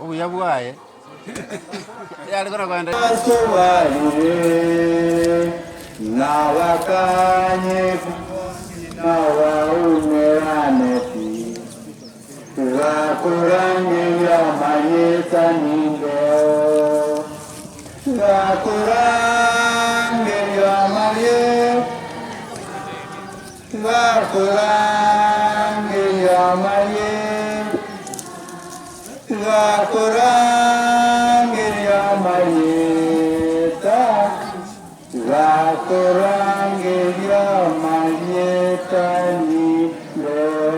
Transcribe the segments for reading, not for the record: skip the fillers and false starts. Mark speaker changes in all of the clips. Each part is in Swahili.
Speaker 1: Oh, ya buaye. Ya alikuwa kwenda.
Speaker 2: Na wakanye na waumeraneti wakurangira manyeta nindeo wakurangira manyeta wakurangira manyeta wakurangira manyeta wakurangira manyeta nindeo.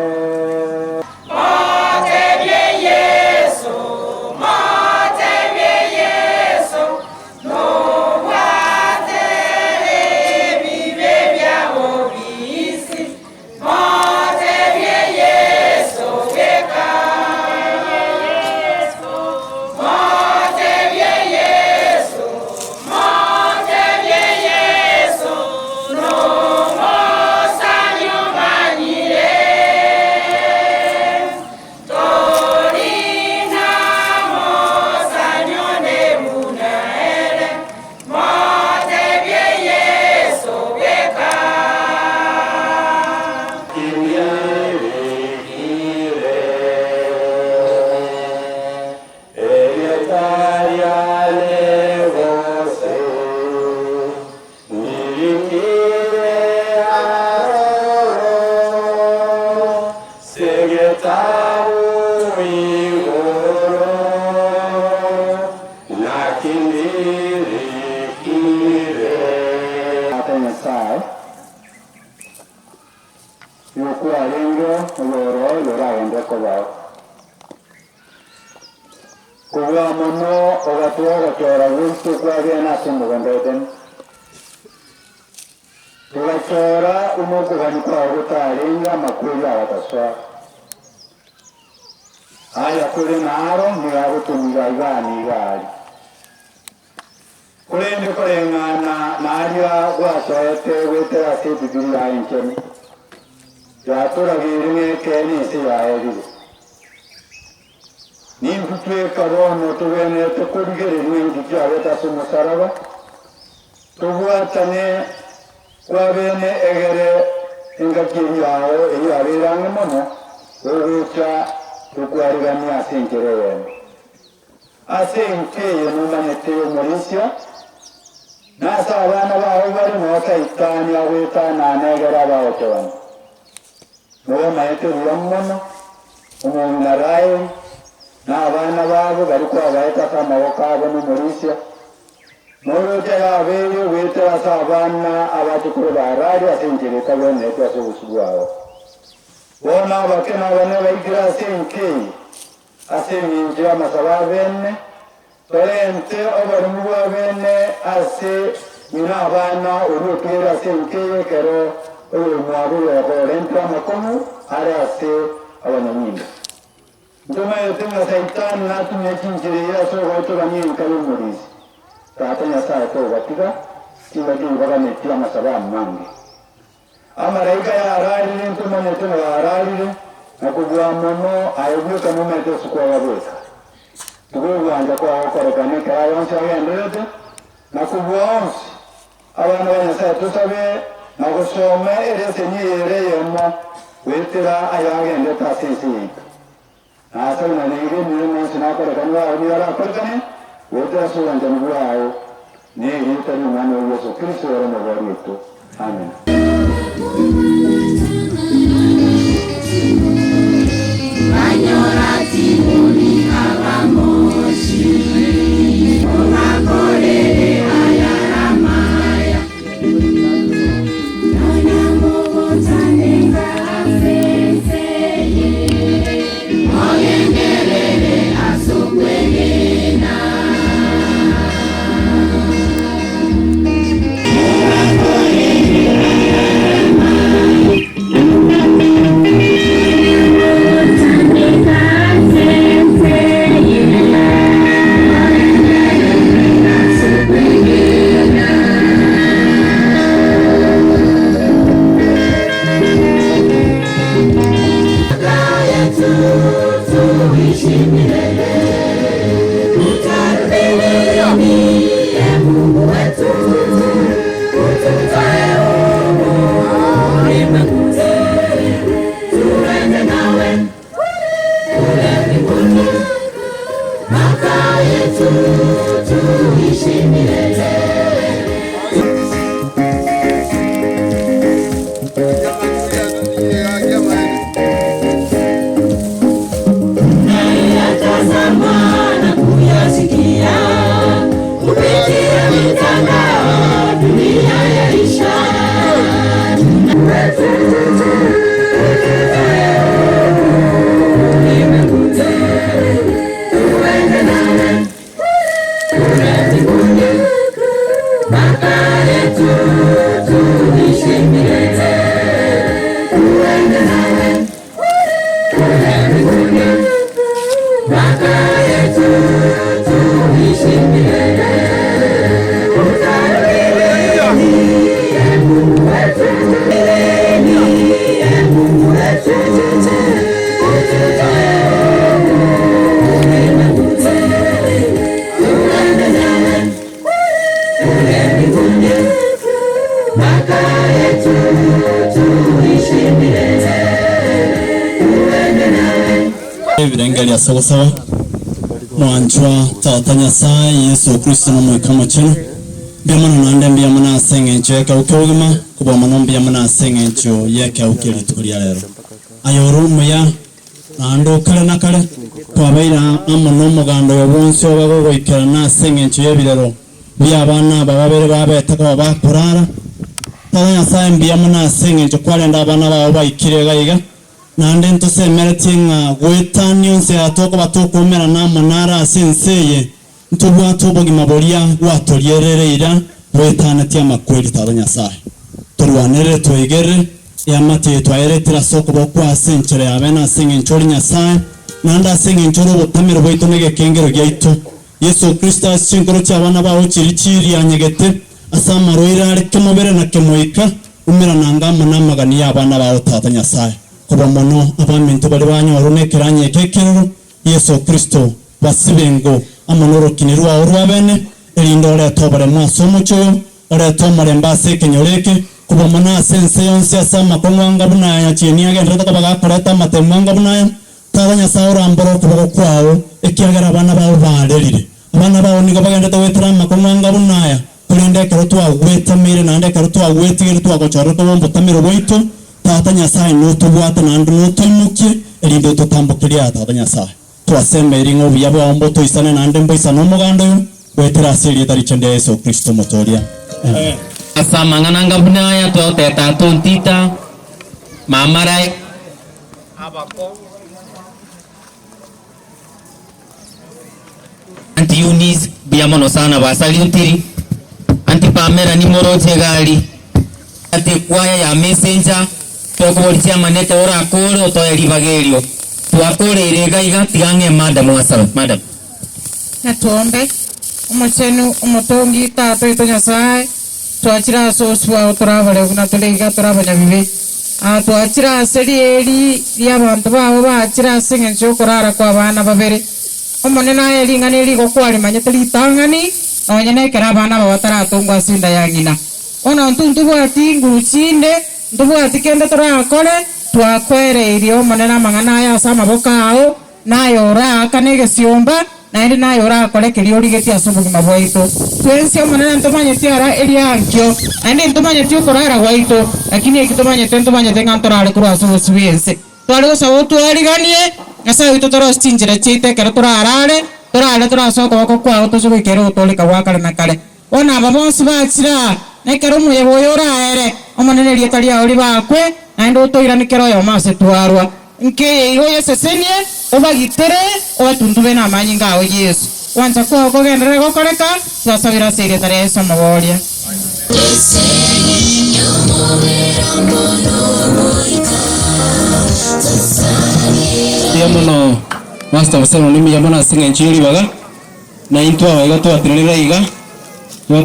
Speaker 2: Tukachora umukubani kwa utalinga makuru abataswa aya kule naro muyagutumira igani gali kulende kulengana narya gwasoete wetera se Biblia inkeni yatura girine keni se yaeli nimfutwe karono tubene tukurigere n'ingi abeta sumusaraba tubwatane kwa bene egere ingakiri yawe eyabiranga mono oruta tukwarigania asenkereye asenkeye n'umanyete umurisya nasa abana bawe bari n'okayitani awetana negera bawotebana n'uwo mayete uramumono umuntu naraye n'abana babo bari kwabayeta kamaboko abo n'umurisya Moroja ya vele wetera sabana abatukuru barari asenjereka bene twase busubwao. Bona bakena bane bayigira asenke aseminjira masaba bene torente obarumwa bene ase mina abana urutera asenke kero uyu mwabu ya torente amakomu ari ase abananyinda. Ntuma yotenga saitani natumye chinjire ya so waito banyeni kayumurizi. Tata Nyasaye ko batika kibadi bagameti amasaba amange. Amarayika ya ararire ntuma nyetenga ya ararire nakugwa mono ayobyuka mu mete sukwa wabeka. Tugubwanja kwa okorekane kaya yonse agenderete nakugwa onse abana ba Nyasaye tusabe nagusoma erese nyiyere yemo wetera ayagende tasisi. Asa na nige ni monse nakorekane wa ni ara korekane wetera suwanja mbuayo ni yita ni mwana wa Yesu Kristo wa Mungu wetu. Amen.
Speaker 3: Evidengelia sawa mwanjwa tata Nyasaye Yesu Kristo n'umwikomo kino byamana nande byamana sengencho yeka ukogima kuba manombi yamana sengencho yeka ukeli tukulia lero ayorumu ya nando kale nakale twabaira amono mugando yobonse obago goikera na sengencho yebirero byabana bababere babetaka bakurara tata Nyasaye byamana sengencho kwalenda abana babo baikire gaiga nande ntose meretinga gwetani onse atoko batokomera na manara asenseye ntubwa tubogi maboria watolierereira gwetana tia makweli tata Nyasaye turwanere twegere yamate twaeretira soko bokwa asenchere abena sengenchori Nyasaye nanda sengenchoro botamiro boitonege kengero gyaito Yesu Kristo asinkoro cyabana baho kirikiri anyegete asamaroira arekemobere na kemoika umira nangamo namagani yabana baho tata Nyasaye kuba mono abamentu bali banyorone keranye kekero Yesu Kristo basibengo amonoro kinirwa urwabene elindore tobare mwaso mucho ore tomare mbase kenyoreke kuba mona sense yonse asama konwanga bunaya chini agenda takabaga karata matemwanga bunaya tata Nyasaye uramboro kuba kwao ekiagara abana bawo barerire abana bawo nigo bagenda tawetera makonwanga bunaya kulende kero twa gwetamire nande kero twa gwetigere twa gochoro to bombo tamiro boito tata Nyasaye nutubwata nandu nutoimukie elindo tutambukiria tata Nyasaye twaseme iringo byabo ombo toisane nande mboisa no mugando yo wetera asiri tari chende Yesu Kristo motoria
Speaker 4: asama ngananga bunaya to teta tontita mamarai abako anti Eunice biamono sana basali utiri anti Pamela ni moroje gali anti kwaya ya messenger toko bolisia manete ora akoro to elivagerio twakore irega iga tigange madam wasaba madam
Speaker 5: Natuombe umuchenu umutongi tato ito Nyasaye twachira soswa uturabale kuna tuliga turabanya bibi twachira seri eri y'abantu babo bachira singencho kurara kwa bana babere omonena eri ngani eri gokwali manyeteli tangani onyene kera bana babatara tungwa sinda yangina ona ntuntu bwati nguchinde ndubwati kende turakore twakwere irio monena mangana ya sama bokao nayora kanege siomba naende nayora akore kiri origetia subugima bwaito twensia monena ntumanyeti ara eri ankyo naende ntumanyeti ukorara gwaito lakini ekitumanyete ntumanyete ngantorare kurwa subusubiense twari gusaba twariganie Nyasaye witũ tũrostinjĩre ciitekere turare turacoka goko kwao tucubikere utulika gwakare na kare ona aba bonsi bachira nekero muye boyo raere omonene rieta riao ribakwe naende utoiranikero yo mase twarwa nke igo yesesenie obagitere obatundube na amanyi ngao Yesu wanza kwao kugendere gokoreka twasabira sirieta ria Yesu amaboria
Speaker 3: Diamono master wasema nimi yamona singa nchiri baga na intwa waiga twatirira iga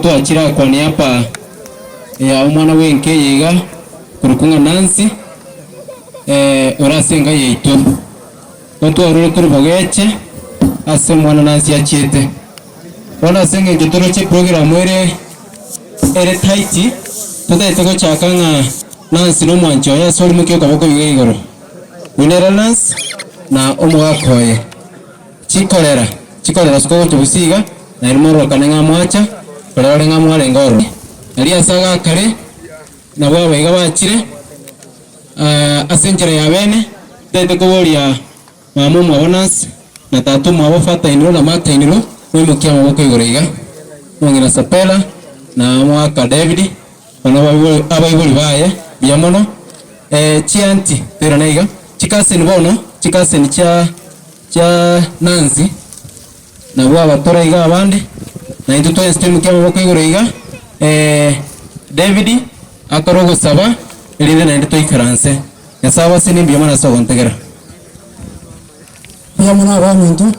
Speaker 3: twachira kwa ni hapa ya umwana wenke yiga kurukunga Nancy orasenga yeito twatwarure kuri bogeche ase mwana Nancy achete ona senga njotoro che program ere taiti tutaite ko chakanga Nancy no mwancho ya sori mukyo kaboko igoro Wineralans na omugakoye chikorera siko tubusiga na ilmoro kanenga mwacha kolera nga mwale ngoro ali asaga kare na bwa baiga bachire asenjere ya bene tete kuboria mamu mwabonas na tatu mwabofata iniro na mata iniro mwimukia maboko igoriga mwongera sapela na mwaka David bano abaibuli baye biamono chianti teranaiga chikasen bono chikasen cha Nancy na bwa batora iga abande na into to system kya maboko igoriga David akorogo saba elinde na into ikaranse yasaba sini biyamana so gontegera
Speaker 6: biyamana ba mintu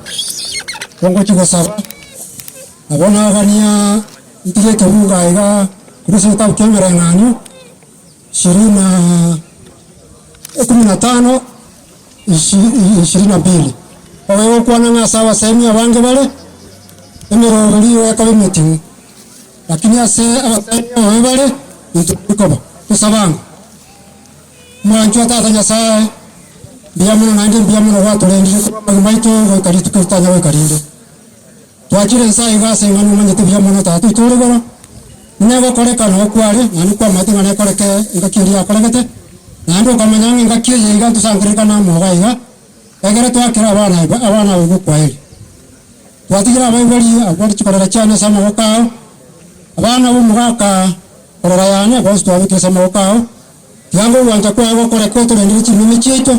Speaker 6: kongo chiko saba abona gania ntige kebuga iga kurusi tabu kemera ngani 15 22 owewe kwana nga sawa semi abange bale emero liyo yakabe meeting lakini ase abatani owewe bale ntukoba tusabanga mwancho tata Nyasaye biamuno nanje biamuno watu lendire kuba maito go kari tukutanya we karinde twachire nsai gase nganu manyete biamuno tatu itore gora nego koreka no kware nani kwa mati ngane koreke ngakiria korekete nando kamanyanga ngakie yiga tusangirika na mogaiga egere twakira abana ugu kwaeli twatigira abaibali abari chikorera cyane sama okao abana bo mugaka korora yane bose twabike sama okao yango wanja kwa ego koreka to ndiri chimimi chito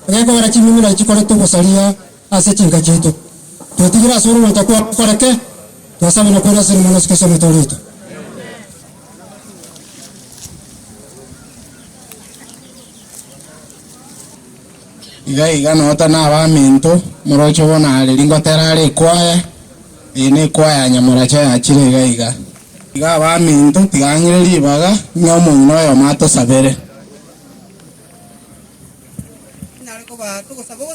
Speaker 6: egeko bara chimimi la chikore to gosalia ase chinga chito twatigira suru wanja kwa koreke twasama na kwenda sinu monos keso metorito
Speaker 1: iga nota na baminto morocho bona lingo terare kwaya ine kwaya nyamura cha achire iga baminto tigangire libaga nyomo noyo mato sabere
Speaker 7: nariko ba to sabo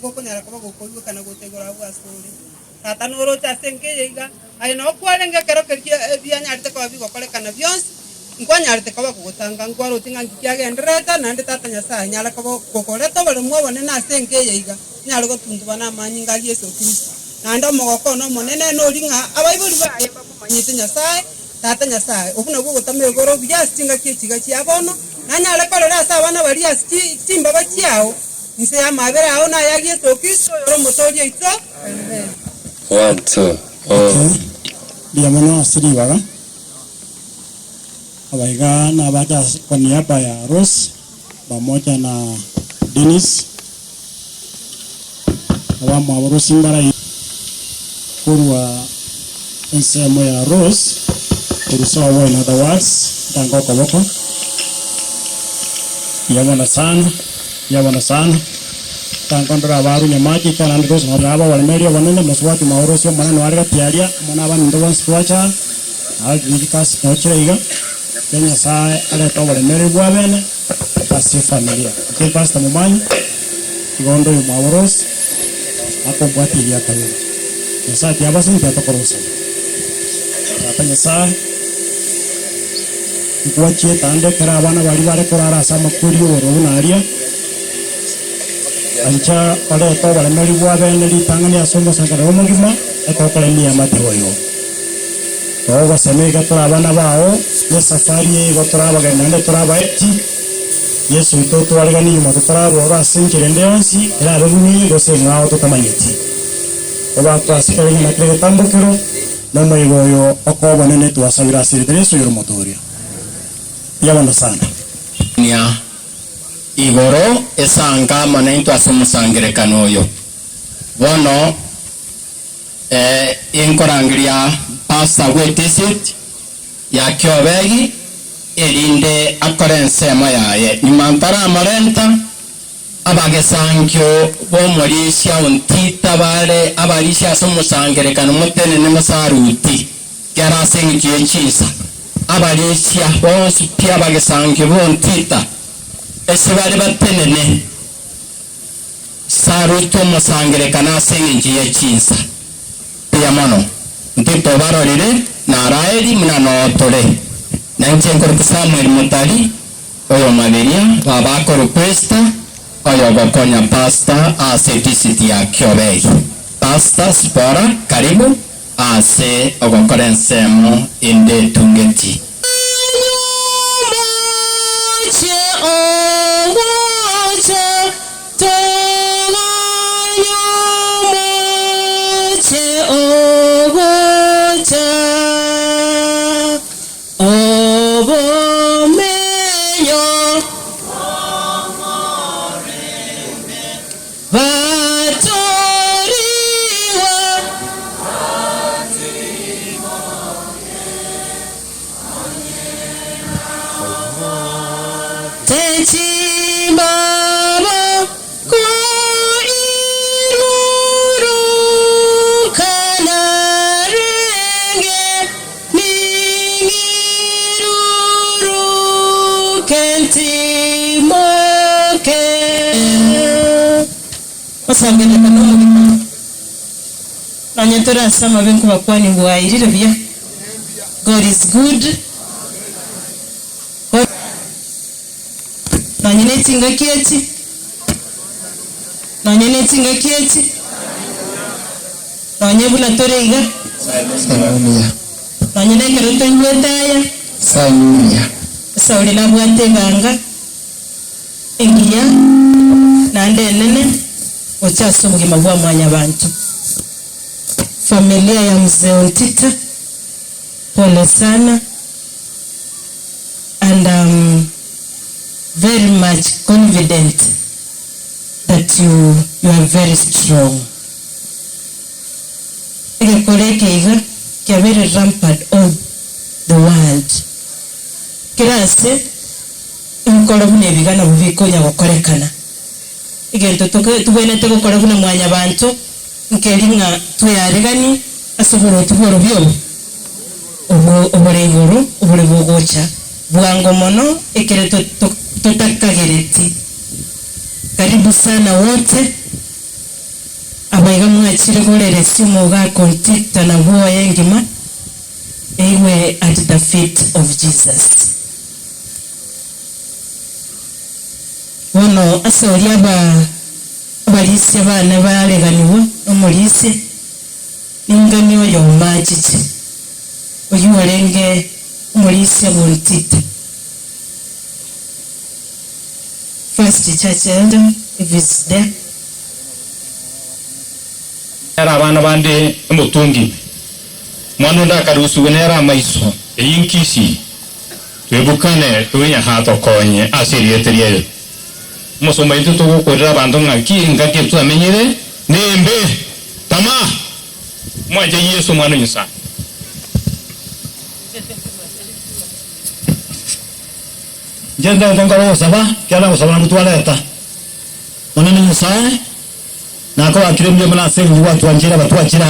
Speaker 7: go nyara ko go kana go tegora go asuri tata noro cha senke iga ai no kwalenga kero kerkia bianya arte ko bi go kole kana bions ngwanya arte ko ko tanga ngwaro tinga nkiage ndreta nande tata Nyasaye nyala ko kokoreto bale mwabone na senke iga nyala go tundu bana manyinga Yesu Kristo nando mogoko no monene no ringa abaibuli baye bamanyite Nyasaye tata Nyasaye okuna go gotame goro byastinga kichiga kiabono nanyala korera sa bana bali astimba bakiao nse ya mabere ao na ya Yesu Kristo yoro motoria ito amen
Speaker 8: 1 2 oh
Speaker 6: biamuno asiri baga abaiga na baada kwa niaba ya Rose pamoja na Dennis awamu wa Rose Mbara kurwa nsemo ya Rose tulisawa in other words tango koboko yabona sana tangondora baru nyamaji kana ndo so raba wala meria wanene moswati maorosio mana no arga tiaria mana ban ndo wan swacha al dikas no cheiga Kenya saa ale to wala meria bwa bene pasi familia ke pasta mumanyi gondo maoros ako bwati ya kayo sa ti abasin ta korosa tanya saa kuachie tande kera abana bari bare korara sama kuri oro unaria ancha pale to wala meri bwa bene li tangani asomo sakara omo gima eko kala ni amate hoyo to go semega to abana bao ne safari go to abaga nande to abaeti yesu to to alga ni mo to ora sinkire ndeonsi era rubuni go se ngao to tamanyeti oba to asikere na kile tambo kero na mai goyo okoba nene to asabira siritereso yoro motoria yabanda sana
Speaker 4: nia igoro esanga manento asomusangire kanoyo bono inkorangiria pasta wetesit ya kyobegi elinde akorensema yaye imantara amarenta abagesankyo bomorisha untita bare abarisha asomusangire kanomutene nemasaruti kyarasengiye chisa abarisha bose pia bagesankyo bontita esibari batenene saruto musangire kana sengiye chisa pia mono ntito barorire na raeli muna notore nanche korku Samuel Mutali oyo maberia babako requesta oyo bakonya pasta ase tisiti ya Kyobei pasta spora karibu ase ogokorensemo inde tungeti
Speaker 5: Osangene kanomo nanyetora sama benku bakwani ngwairire bya God is good nanyenetinga kieti nanyebula toreiga nanyenekero tongwetaya
Speaker 1: Sanuya
Speaker 5: sauri na bwate ganga engiya nande nene ochaso mugima bwa mwanya bantu familia ya mzee Ontita pole sana and I'm very much confident that you are very strong. Igekolekeiga very rampant all the world kirase inkolo bune bigana bubikonya gukorekana igento tubwenete gukora bune mwanya bantu nkelinga tuyaregani asoboro tuboro byo obureguru oburebugocha bwango mono ekereto totakagereti karibu sana wote abaiga mwachire gorere simu ga Ontita na bwa yengima ewe at the feet of Jesus. Wono asori abalisi abana baleganiwa omulisi ingani oyo majiti oyuwarenge omulisi Ontita. First church elder if it's there.
Speaker 9: Era abana bande mutungi mwana ndakarusu wenera maiso eyinkisi twebukane tunya hato konye asirieteriye musoma itu tugukorera abantu ngaki ngaki twamenyere nembe tama mwaje Yesu mwana nyisa jenda ngoro saba kala usaba mutwaleta mwana nyisa
Speaker 3: na ko akiremye mala sengi watu anjira batwachira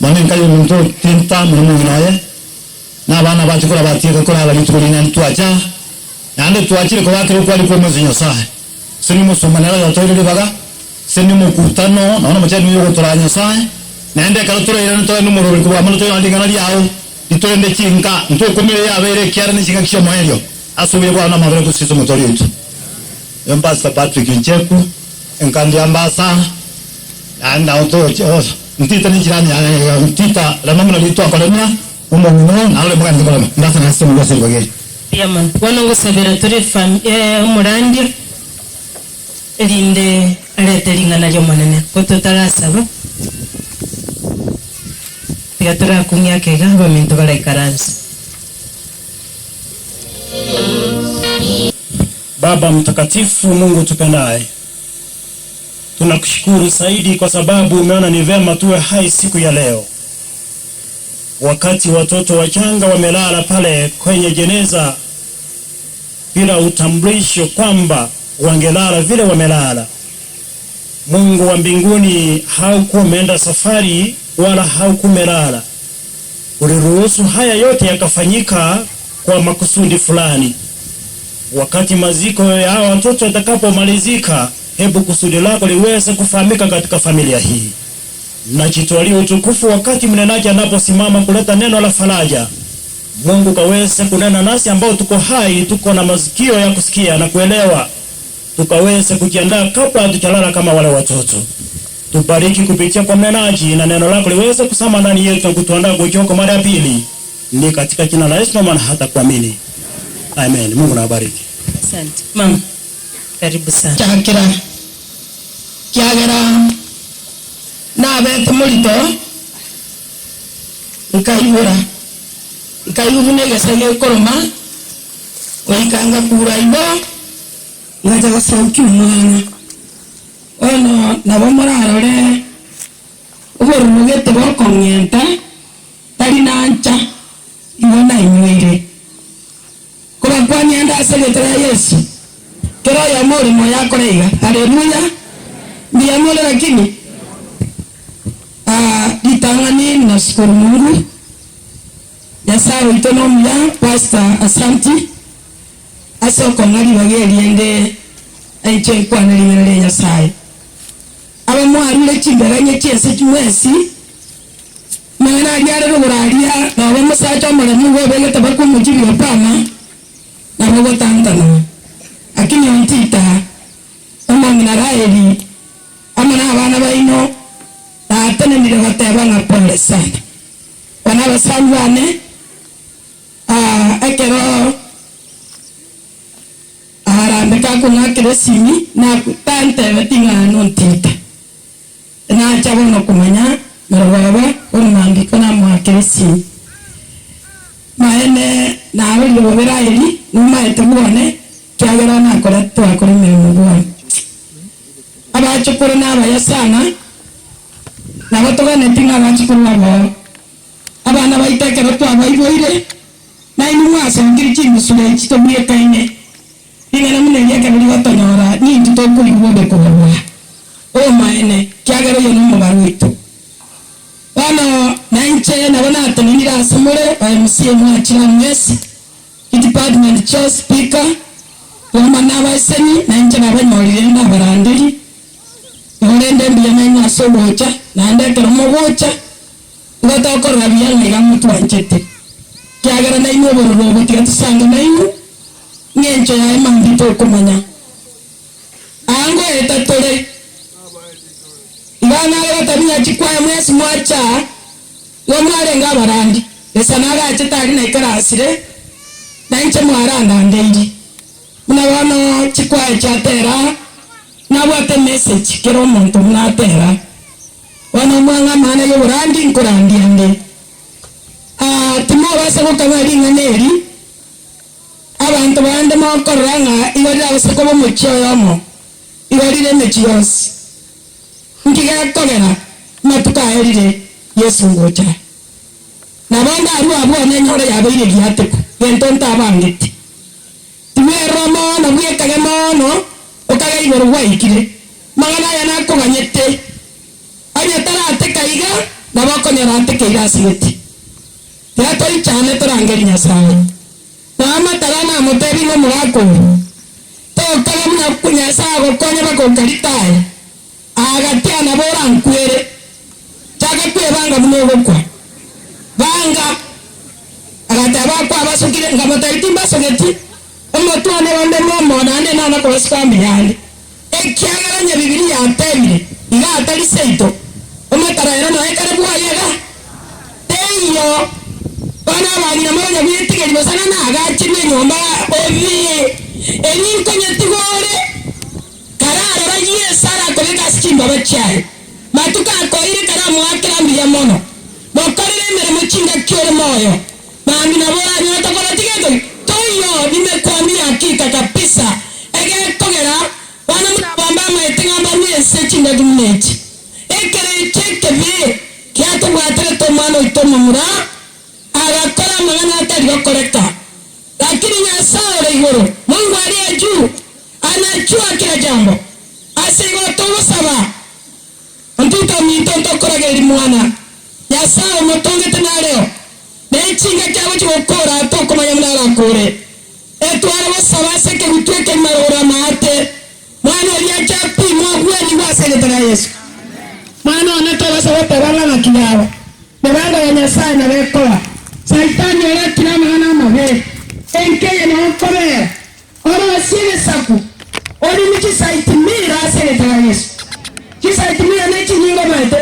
Speaker 3: bane kayo muntu tinta mu naye na bana batukura batika kora balituri na twacha nande twachire ko bakire ko aliko muzinyo sahe sini musomanera ya toile baga sini mukutano naona machani yuko toranya sahe nande kala tora ira tora numero ko amalo tora ndinga na yao itende chinga nto komire ya bere kyara ni chinga kisho moelio asubiye kwa na mabere kusizo motori yetu Pastor Patrick Ncheku enkandi ambasa anda auto ntita ni jirani ntita la mama nalitoa kwa lemia umo ngino na wale mwana ngolo ndasa na simu ngose bage
Speaker 10: pia man wana ngosabira tore fam umurandi elinde aleteringa na yomanene kototara saba pia tora kunya kega baminto bale karansi.
Speaker 11: Baba mtakatifu, Mungu tupendaye, tunakushukuru zaidi kwa sababu umeona ni vema tuwe hai siku ya leo. Wakati watoto wachanga wamelala pale kwenye jeneza bila utambulisho kwamba wangelala vile wamelala, Mungu wa mbinguni, haukuwa umeenda safari wala haukumelala. Uliruhusu haya yote yakafanyika kwa makusudi fulani. Wakati maziko ya hawa watoto yatakapomalizika, hebu kusudi lako liweze kufahamika katika familia hii. Najitwalia utukufu wakati mnenaji anaposimama kuleta neno la faraja. Mungu kaweze kunena nasi ambao tuko hai, tuko na masikio ya kusikia na kuelewa, tukaweze kujiandaa kabla hatujalala kama wale watoto. Tubariki kupitia kwa mnenaji na neno lako liweze kusama ndani yetu na kutuandaa kujoko mara ya pili. Ni katika jina la Yesu na hata kuamini. Amen. Mungu na bariki.
Speaker 10: Asante. Mama, karibu sana.
Speaker 12: Chakira. Kiagera. Na bete mulito. Nkayura. Nkayubune gasage koroma. Waikanga kura ibo. Ngaja sauki umwana. Ono nabomorarore. Uboro mugete bokongenta. Tari nancha. Ibona imwire. Kwa nienda segetera Yesu. Kero ya mori moya koreiga. Haleluya. Ndiye mole lakini ditangani na shukuru Mungu. Yasaro itonomya Pastor Asanti. Asoko ngari bageri ende aiche kwa nalingere Yasai. Aba mwarule chimberanye chese chimwesi. Mwana aliare ruguraria na wa musacha mwana Mungu begeta bakwa mujibi opana. Na robo tantano akini ontita omo minaraeli amana abana baino na atene ndire bateba na pole sana bana basangwane ekero arambeka kuna kiresimi na tante batinga nontita na chabo no kumanya marababa onmambiko na mwa kiresimi maene na abali boberaeli numa etubone kyagera na kola twakora mirimo bwa abachukuru n'abayasana n'abatogane tinga abachukuru nabo abana baitekero twabayiboire na inumwasa ngiri kimusule kitobiye kaine ingana munenya kabiri batonyora ni tutokuri bobe kubwa o maene kyagera yo n'umubaro witu bana nanche na bana atanira asomore MC mwachira mwesi department chair speaker wamana baseni nanche na banyolire na barandiri ngende mbiyana sobocha na ndekero mobocha ngatako rabia nega mutu wanchete kyagara na ino borobo tigatusanga na ino ngencho ya mambito kumanya ango etatore ngana ala tabia chikwaya mwesi mwacha ngomare ngabarandi esanaga chetari na ikarasire nanche mwaranda ndendi muna wano chikwaya chatera na bwate message kero muntu munatera wana mwanga mana yo burandi nkurandi ande tumo basa ko kabari nganeri abantu bande mo koranga ibari abasa ko mu cyoyomo ibari ne mechiyos nkiga kogera matuka erire Yesu ngocha na banda aru abo ne nyore yabaire giateko gentonta abangiti timero mo na bwekage mono okaga iboro waikire magana ya nako ganyete anya tarate kaiga na bako nyarate kaiga sigeti ya toi chane torangeri Nyasaye na matarana muteri no murako to kala muna kunya sago konye bako karitaye agatia na bora nkwere chaka kwe banga munogo kwa banga agataba kwa basukire ngamata itimba sogeti omotu ane wande momo na ane nana kwa skambi yale ekiagaranya bibiri ya temire iga atari seito omatara no ekare bwa yega teyo bana bagina moja bitige libosana na agachimye nyomba ovi eninko nyetigore karara ragie sara koleka skimba bachaye matuka koire karamu akrambi ya mono mokorire mere muchinga kyore moyo bambi na bora ni otakora tigeto toyo nimekwambia hakika kabisa ege kogera wana mnabamba maetinga bamwe sechinga gumneti ekere cheke vie kiato bwatere to mano itomo mura agakora magana atari gokoreka lakini Nyasaye igoro Mungu aliye juu anajua kila jambo asigo tobo saba ntuta minto korageri mwana Nyasaye mutonge tena leo nechinga cyabo cyokora to komanya mnara kore etwara basaba seke gutweke marora mate mwana aliye chapi mwa ni wasele tena Yesu mwana anatoa sawa tabala na kiyawa bebanga ya Nyasaye na bekoa saitani ora kila maana mabe enkeye na okore ora asile saku ori miki saitimira asele tena Yesu kisaitimira ne chinyinga mate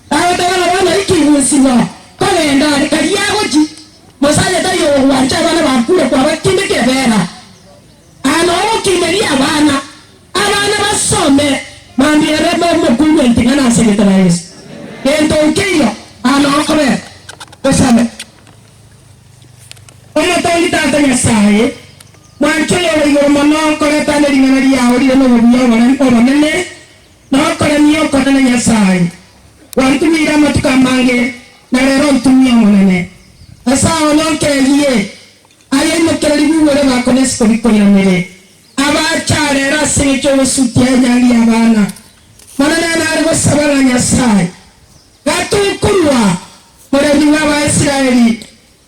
Speaker 12: aho tabala wana ikihusiwa kole ndani kajiago ji mosaje tayo wanja bana bakure kwa bakinde kebera ano okimeria bana abana basome mambia rebo mukuru ntingana asele tena Yesu kento ukiyo ano okore osame omotongi tata Nyasaye mwanchole igoro mono kore tane ringana ya ori no biyo bonene no kore niyo kore Nyasaye wantumira matuka mange na rero ntumia monene asa ononkelie aye no kere biwore bakonesko bikonya mere abachare rase cyo sutia nyali abana manana na argo sabana Nyasaye gatukurwa muri niwa Israeli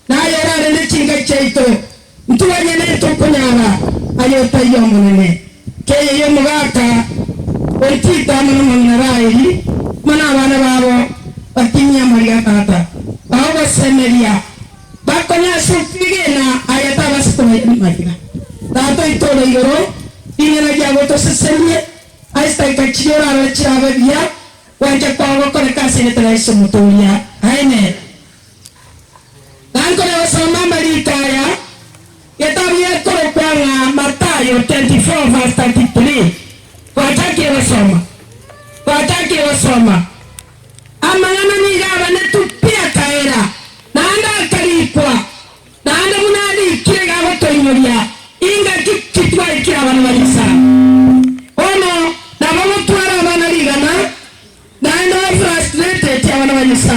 Speaker 12: na yara ne chinga cheito ntubanye ne to kunyara ayo tayo monene ke yo mugaka otita mono monaraili mana bana babo patinya maria tata babo semeria bakonya supigena ayata basto magira tato itoro igoro ingena jago to sesemye aista kachira rachira bia wanja kwa ko kase ne traise mutolia amen danko ne wasoma malikaya yetabia koro kwa Mathayo 24 verse 33 kwa taki wasoma amangana nigaba netupia kaera naanda kalipwa naanda munadi kirega batoinyoria inga kitwa ikira bana balisa ono na babo twara bana ligana naenda frustrated ya bana balisa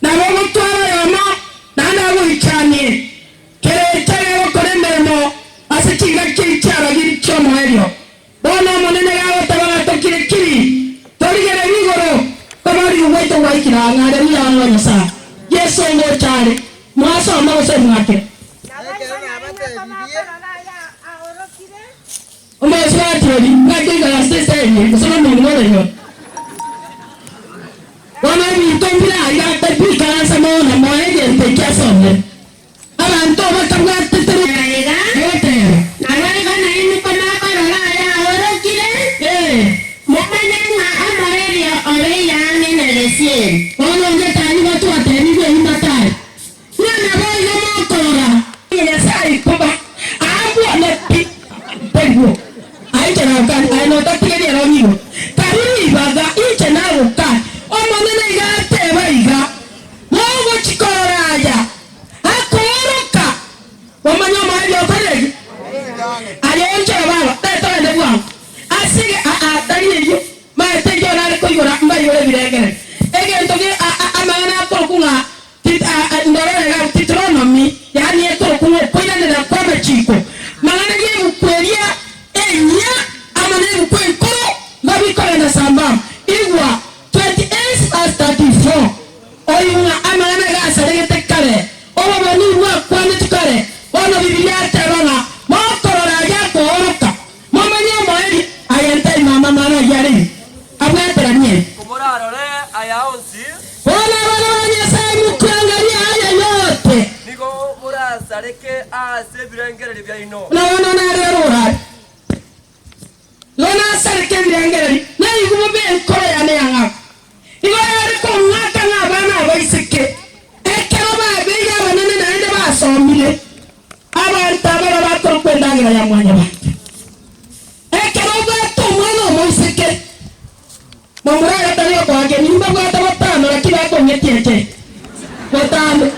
Speaker 12: na babo twara yono naanda bo ichanie kere tare okore memo asikinga kichara girichomo elio ono monene gabo tabana tokiri torigere bigoro kabari uwaito waikira ngare mi anga Nyasaye Yesu ngo chare mwaso mawose mwake umeswatiri ngatinga ya sese ni kusema mwingine leo wana mitombira ya tapika sama na maege tekia sonne abantu batabwa tetere yote agari kana ini pana para ya orokire mumanya na amareria oreya nene lesien ono ngetani watu wateni kwa imbatai na boyo motora Nyasaye kuba abu na pego aje na kan ai no tapiri ya romigo taruri baga ije na ruka o monene ga teba iga mogo chikoraja akoroka wamanya mali okore aje baba tata ne bwa asige tani ma tejo na ko yora mbayo le birege ege ntoge amana ko kunga ndore ga titronomi yani eto ko kwina na kwa machiko magana ye ukweria enya amane ukwe ko ngabi Bona wana Nyasaye mkiangalia haya yote.
Speaker 13: Niko murasareke ase birengere bya ino.
Speaker 12: Na wana na rero. Lona sareke birengere. Na yugo be ko ya ne yanga. Igo yari ko ngata na bana baisike. Ekero ba be ya banene na ende ba somile. Abantu abara bakoro kwendangira ya mwanya ba. Ekero ba to mwana moisike. Mamura ya tani kwa ke nimba kwa tabata lakini ako nyetiete. Watano.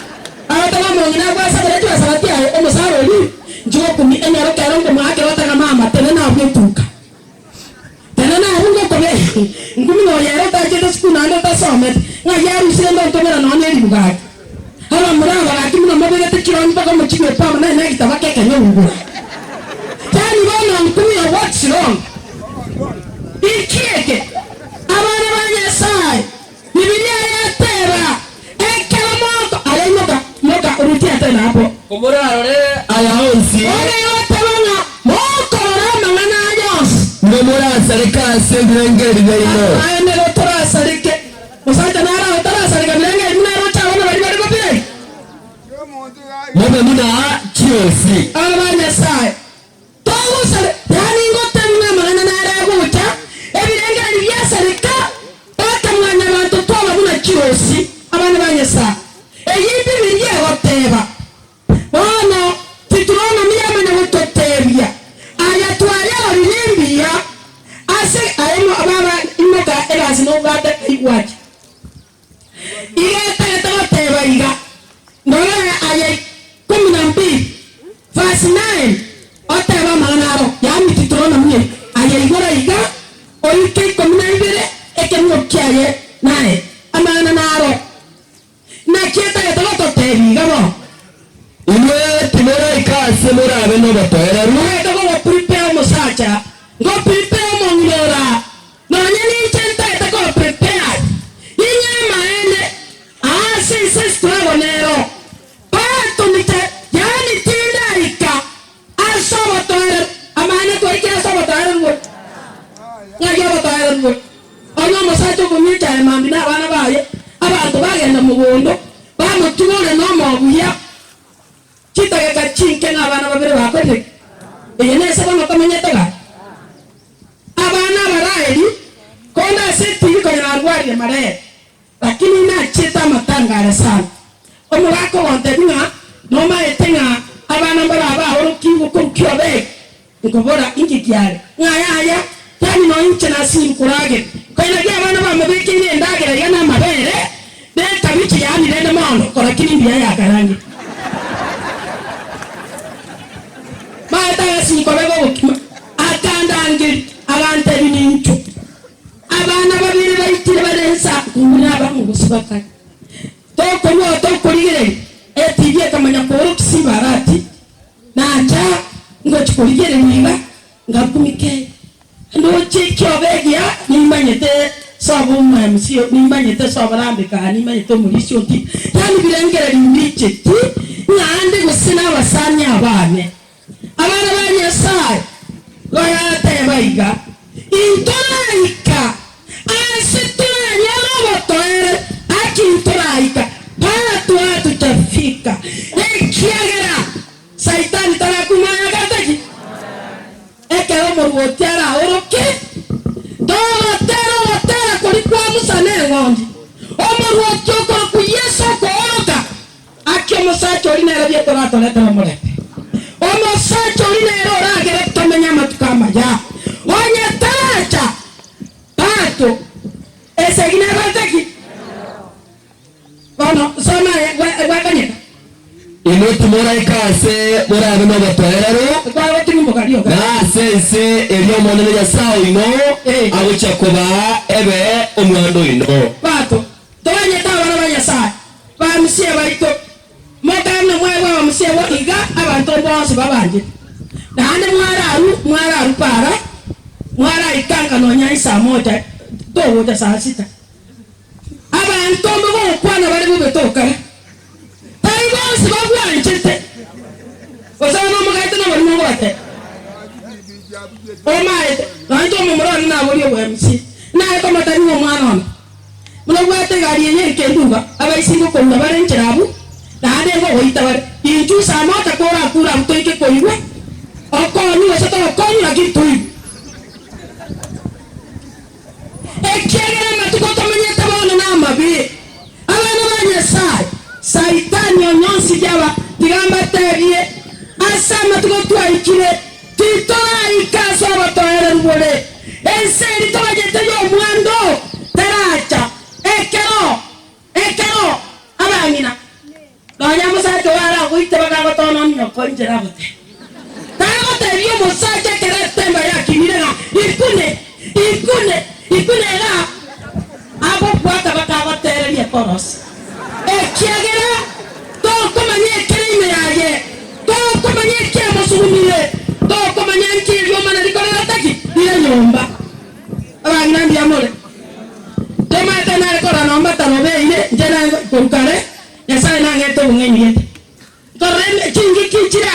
Speaker 12: Awataka mwingine kwa sababu ya sabati ya omusaro ni njoo kumi enya roka rongo mwake wataka mama tena na avutuka. Tena na hungo kobe. Ngumi no yero ta jeto siku na ndo ta some. Na yaru sendo tomera no ne libuga. Hala muranga lakini na mabega tekiro mpaka mchime pama na na kitabaka kenyo ngugo. Tani bana ngumi ya what's wrong. Ikieke. Abana banyasai. Biblia yatera. Moka urutia tena hapo.
Speaker 13: Kumura rore ayaonsi.
Speaker 12: Ole yote wana moko rama ngana ayos.
Speaker 13: Ngomura sarika sebirengere bya ino.
Speaker 12: Ayene rotora sarike. Musata nara rotora sarika birengere muna rota wana bari kopire.
Speaker 13: Mobe muna kiosi.
Speaker 12: Abanya sai. Tawo sare yani ngote muna magana nara guta. Ebirengere bya sarika. Bata mwana bantu toba muna kiosi. Abana banya sai. Eyibi biriye hoteba. Bono titurona miyama na hototebia. Aya tuaya orimbia. Ase ayemo ababa imoka elasi no bata iwaji. Igeta eta hoteba iga. Ndora aya 12 verse 9. Hoteba manaro. Yami titurona miye. Aya igora iga. Oike 12 ekemo kiaye nae. Amana naro. Na kieta ya toto tebi gabo.
Speaker 13: Iwe timora ikase murabe no batera
Speaker 12: ruwe dogo wa prepare musacha. Go prepare mo ngora. No nyani chenta ya go prepare. Inye maene. Se struggle nero. Pato nite yani tinda ika. Aso batera. Amane ko iki aso batera ngo. Ngaya batera ngo. Ono musacha ko mita ya mambina bana baye. Abantu bagenda mu bondo bamutubone no mabuya kitageka chinke n'abana babiri bakoze nese bano kamenyetaga abana baraeli konda seti biko yarwari mare lakini na cheta matangara sana omurako wantebinga no maetenga abana baraba orokibu kokyobe ngobora ingikyale ngaya tani no inche na simkurage kwenda dia abana bamebeki ni ndagera yana mabere Deka bichi yani dende maono kora kini biya ya karangi. Maeta ya si kwa bego ukima. Atanda angiri. Agante bininchu. Abana babiri baitire badensa. Kumuna abangu kusibaka. Toko nyo toko ligere. Etiye kama nyakoro kisibarati. Na acha. Ngo chukuligere mwinga. Ngapumike. Ndo chiki obegi ya. Nimanyete. Sabu msio nimbanyete sabarambika nimanyete mulisho ti yani birengera limbiche ti ngande gusina abasanya abane abana banyasai goyate baiga intoraika asitanya robotoere akintoraika para tu tafika ekiagera saitani tarakumanya gataki ekero morwotera oroke Tera kulikuwa musane ngondi. Omo rwachoko kuyeso kooroka. Akyo musacho linero bye torato leta mure. Omo sacho linero ragere tomenya matukama ya. Onye taracha. Pato. Ese ginero teki. Bono soma wakanyeka.
Speaker 13: Ino tumora ikase murabe no batwerero.
Speaker 12: Kwa wati mbogario.
Speaker 13: Na sense elio monene ya sao ino abucha kuba ebe omwando ino.
Speaker 12: Pato. Tawanye tawana banyasa. Ba msie bariko. Mokana mwewa msie wa iga abantu bonse babanje. Nande mwararu para. Mwara ikanga no nyai saa moja. Dowo saa 6. Abantu mbo kwana bari bubetoka. Taiwansi bagwa nchete. Osana mugaite na bari mwote. Omaite, nanjo mumurani na bori wa MC. Na ko matani mo mwana. Mulogwate gari yenye kenduga abaisingo ko ndabare nchirabu dade ngo hoitabare inju sama takora kura mtoike ko iwe okoni wasato okoni lakitui ekiagera matuko tomanyeta bana na mabi abana banya saitani onyonsi jaba tigamba terie asa matuko twaikire titora ikaso batoere rubole enseri tobajete yo mwando taracha ekero abangina donya musaje wala kuite bakago tono nyo konjera bote tago terio musaje kere temba ya kinira ikune la abo kwata bakago terie poros ekiagera to komanye kerime yaye to komanye kemo sumile to komanye nkiri mana dikola taki ile nyomba abangina ndiamole tema tena rekora nomba tanobe ile jena kokare yasa na ngeto ngeni torre kingi kichira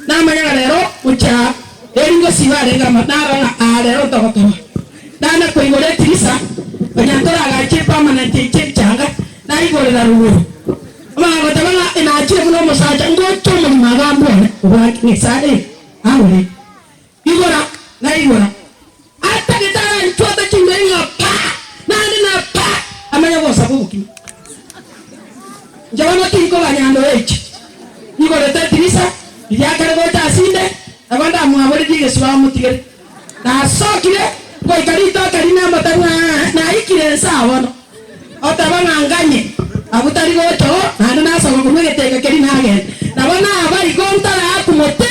Speaker 12: na manya lero ucha eringo siware ngama nara na lero tokotoma dana ko igore trisa banyantora ga chipa mana chiche changa na igore la ruwo ma go tabana ina chire muno mosaja ngoto mu magambo wa kisare aure igora ata kitara ntota kingenga pa na pa amanya go sabuki jawama kinko banyando echi igore tatrisa yakare go tasinde abanda muabore dige swamu tigere na sokire ko ikarito karina matana na ikire sawono otabana nganye abutari go to na so ko ngete keri na ge na bana abari gonta la kumote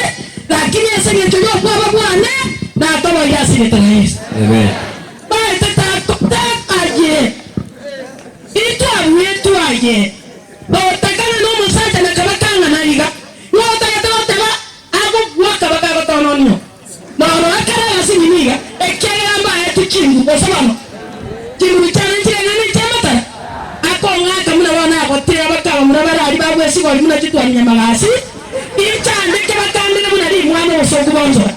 Speaker 12: lakini esenye tuyo kwa bwana na toba yasine tanais amen ba tata aje itu aje no takana no musaja na kabakanga na iga no takata ago waka baka tono nyo no akara asini niga ekera mba etu chingu ko sabano chingu chane ngani chamata ako ngaka muna wana ko tira baka muna barari babwe siko muna chitwa nyamagasi ichande ke bakande na muna ri mwana osoku bonzo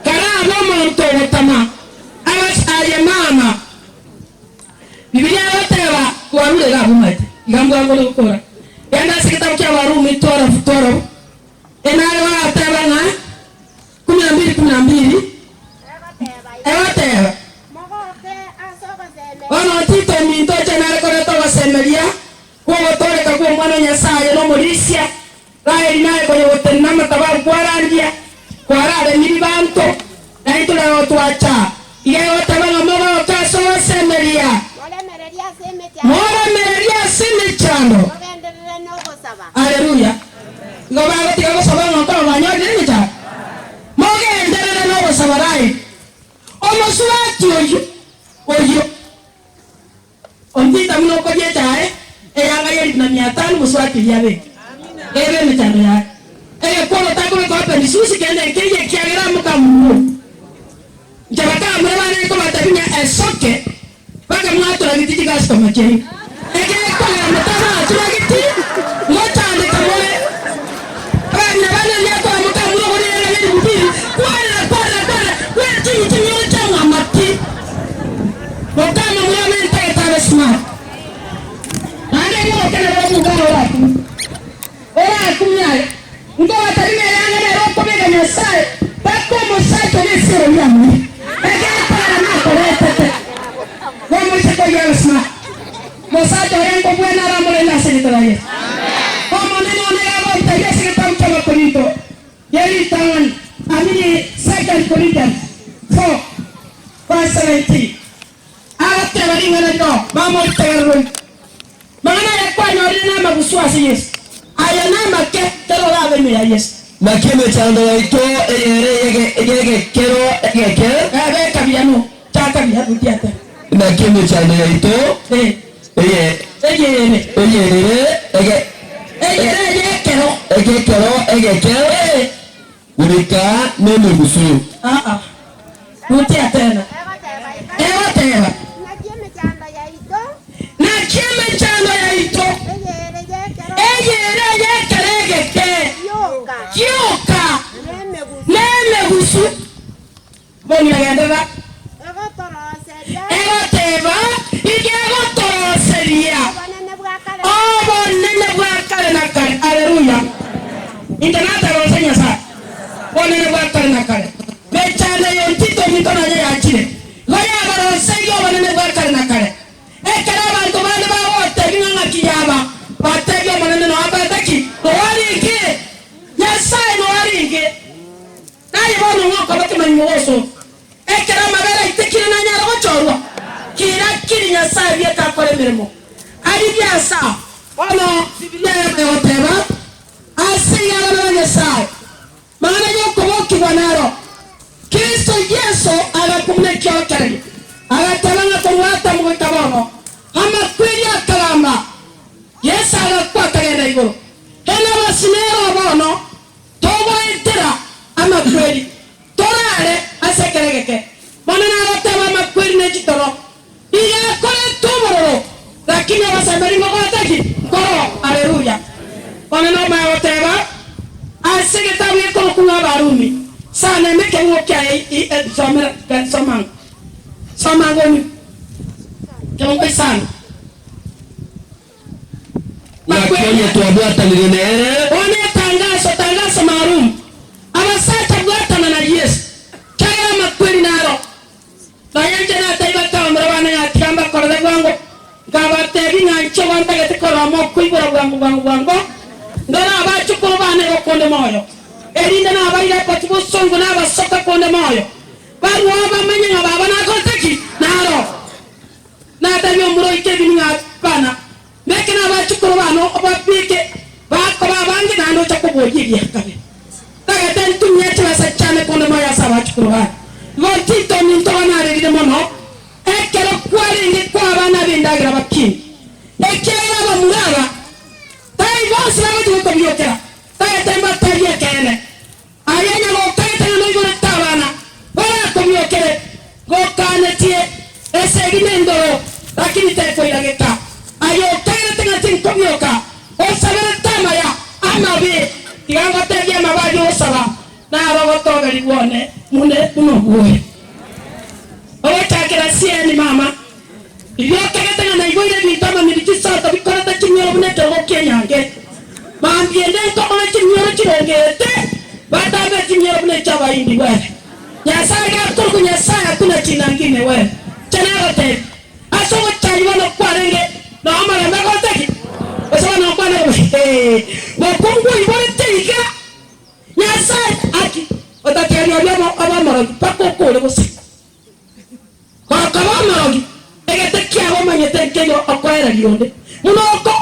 Speaker 12: kara no monto tama awas aye mama Biblia yotewa kuarule ga bumate ngambo ngolo kora yanda sikitabu cha Warumi tora enalo ataba na 12 ewatewa ono tito minto chenare kora to semeria ko tore ka ko mwana nyasaye no morisia rae nae ko yote na matabaru kwarangia kwarare milibanto na ito na watu acha ile wataba na mogo ka so semeria Mora mereria sini chando. Haleluya. Ngoba ngati ko saba ngoko banyo ni cha. Moge endelele no sabarai. Omo suati oyo. Ondita mno ko je tae. Yanga yeri na 500 muswati yabe. Ebe ni chando ya. Ko tako ko pa ni susi kende keje kiagera mukamu. Jabaka mwana ne ko batabinya esoke. Baka mwato la giti gasto macheni. Ege kwa ya mtama tuna giti. Mota ande kamole. Bana ya kwa mtamu ngo ni ya giti. Kwa wewe tini yote ngamati. Motama mwana nitaka tawe smart. Ande ngo kana ngo ngaro watu. Ora kunyale. Ngo watalime yanga na roko mega nyasai. Bako mosaito ni sero yamu. Ege kwa na kolete. Vamos a coger el smart. Mosato yango buena ramole la secretaria. Como no negamos te dice que estamos con Corinto. Yeri tan amini 2 Corinthians 4 verse 17. Ahora te venimos de no. Vamos a tenerlo. Maana ya kwa nyori na maguswa siyes. Aya na make te lo da venir ayes.
Speaker 13: Na kime chando ito ege kero ebe
Speaker 12: kabiano. Cha kabiano tiata.
Speaker 13: Na kime chando ito ege Urika nene gusu.
Speaker 12: Mutia tena. Ewa tena. Na kime chando ya ito. Kioka. Nene gusu. Boni nagendera. Ego teba. Ige ego toro seria. Internata rosenya sa. One ne bakar na kare. Bechane yon tito mitona ya achire. Goya baro seyo one ne bakar na kare. Ekara ba to bale ba wote binga kiyaba. Batege one no abataki. Wari ke. Yasai no wari ke. Dai bono ngoko bati manyoso. Ekara mabera itekire na nyara ochorwa. Kira kirinya sa bia ka kore mirimo. Ari bia sa. Ono Biblia ya oteba. Asiya na sa. Maana yoko woki wanaro. Kristo Yesu agakumne kyokere. Agatabanga kumwata mwikabono. Ama kweli akalama. Yesu agakwa kagenda igoro. Hena wasinero bono. Tobo entera ama kweli. Torare asekeregeke. Maana agoteba ama kweli nejitoro. Iga kore tumoro. Lakini wasamari ngotaki. Koro haleluya. Maana no mayoteba. Asegeta wiko kunga barumi. Sana meke ngokia samangoni. Kama sana.
Speaker 13: Nakuonya tuabwata nilionere.
Speaker 12: One tangazo maalum. Abasata bwata na Yesu. Kaya makweli naro. Na yanje na taiba kamera wana ya kamba korode gwango. Gabategi ngancho wanta gete koramo kuibora gwango. Ndona abachukuru bane gokonde moyo. Erinde na abaira patibo songo na basoka konde moyo. Baru abamenye na baba na koteki naro. Na tamyo muro ikebi nga bana. Meke na abachukuru bano obapike bako babange na ndo chakuboji yakabe. Taga tentu nyeche basa chane konde moyo asabachukuru bana. Lotito minto na rede mono. Ekero kwari ngi kwa bana bindagira bakini. Ekero bamuraba. Tai vos la voy a comer. Tai temba tai kene. Ayenya go tai tai no igora tabana. Para comer kene. Go kane tie. Ese gimendo. Lakini tai foi la geta. Ayo tai tenga tin comer ka. O saber tama ya. Ama be. Tianga tai ya mabaji o saba. Na robo to gari wone. Mune uno boy. O takira sieni mama. Iyo kageta na igora ni tama miliki ta bikora ta kinyoro bune to kenyange. Mambiende to ona kinyoro kirongete. Bata be kinyoro bune chaba indi wewe. Nyasaya ko nyasaya kuna chinangine wewe. Chana gote. Aso chali wana kwarenge. Na amara megoteki. Basa na kwana wewe. Wapungu ibore teiga. Nyasaya aki. Otakeni obiamo abamaro pako kole bosi. Kwa kabamaro. Egete kiago manyete kenyo akwera lionde. Munoko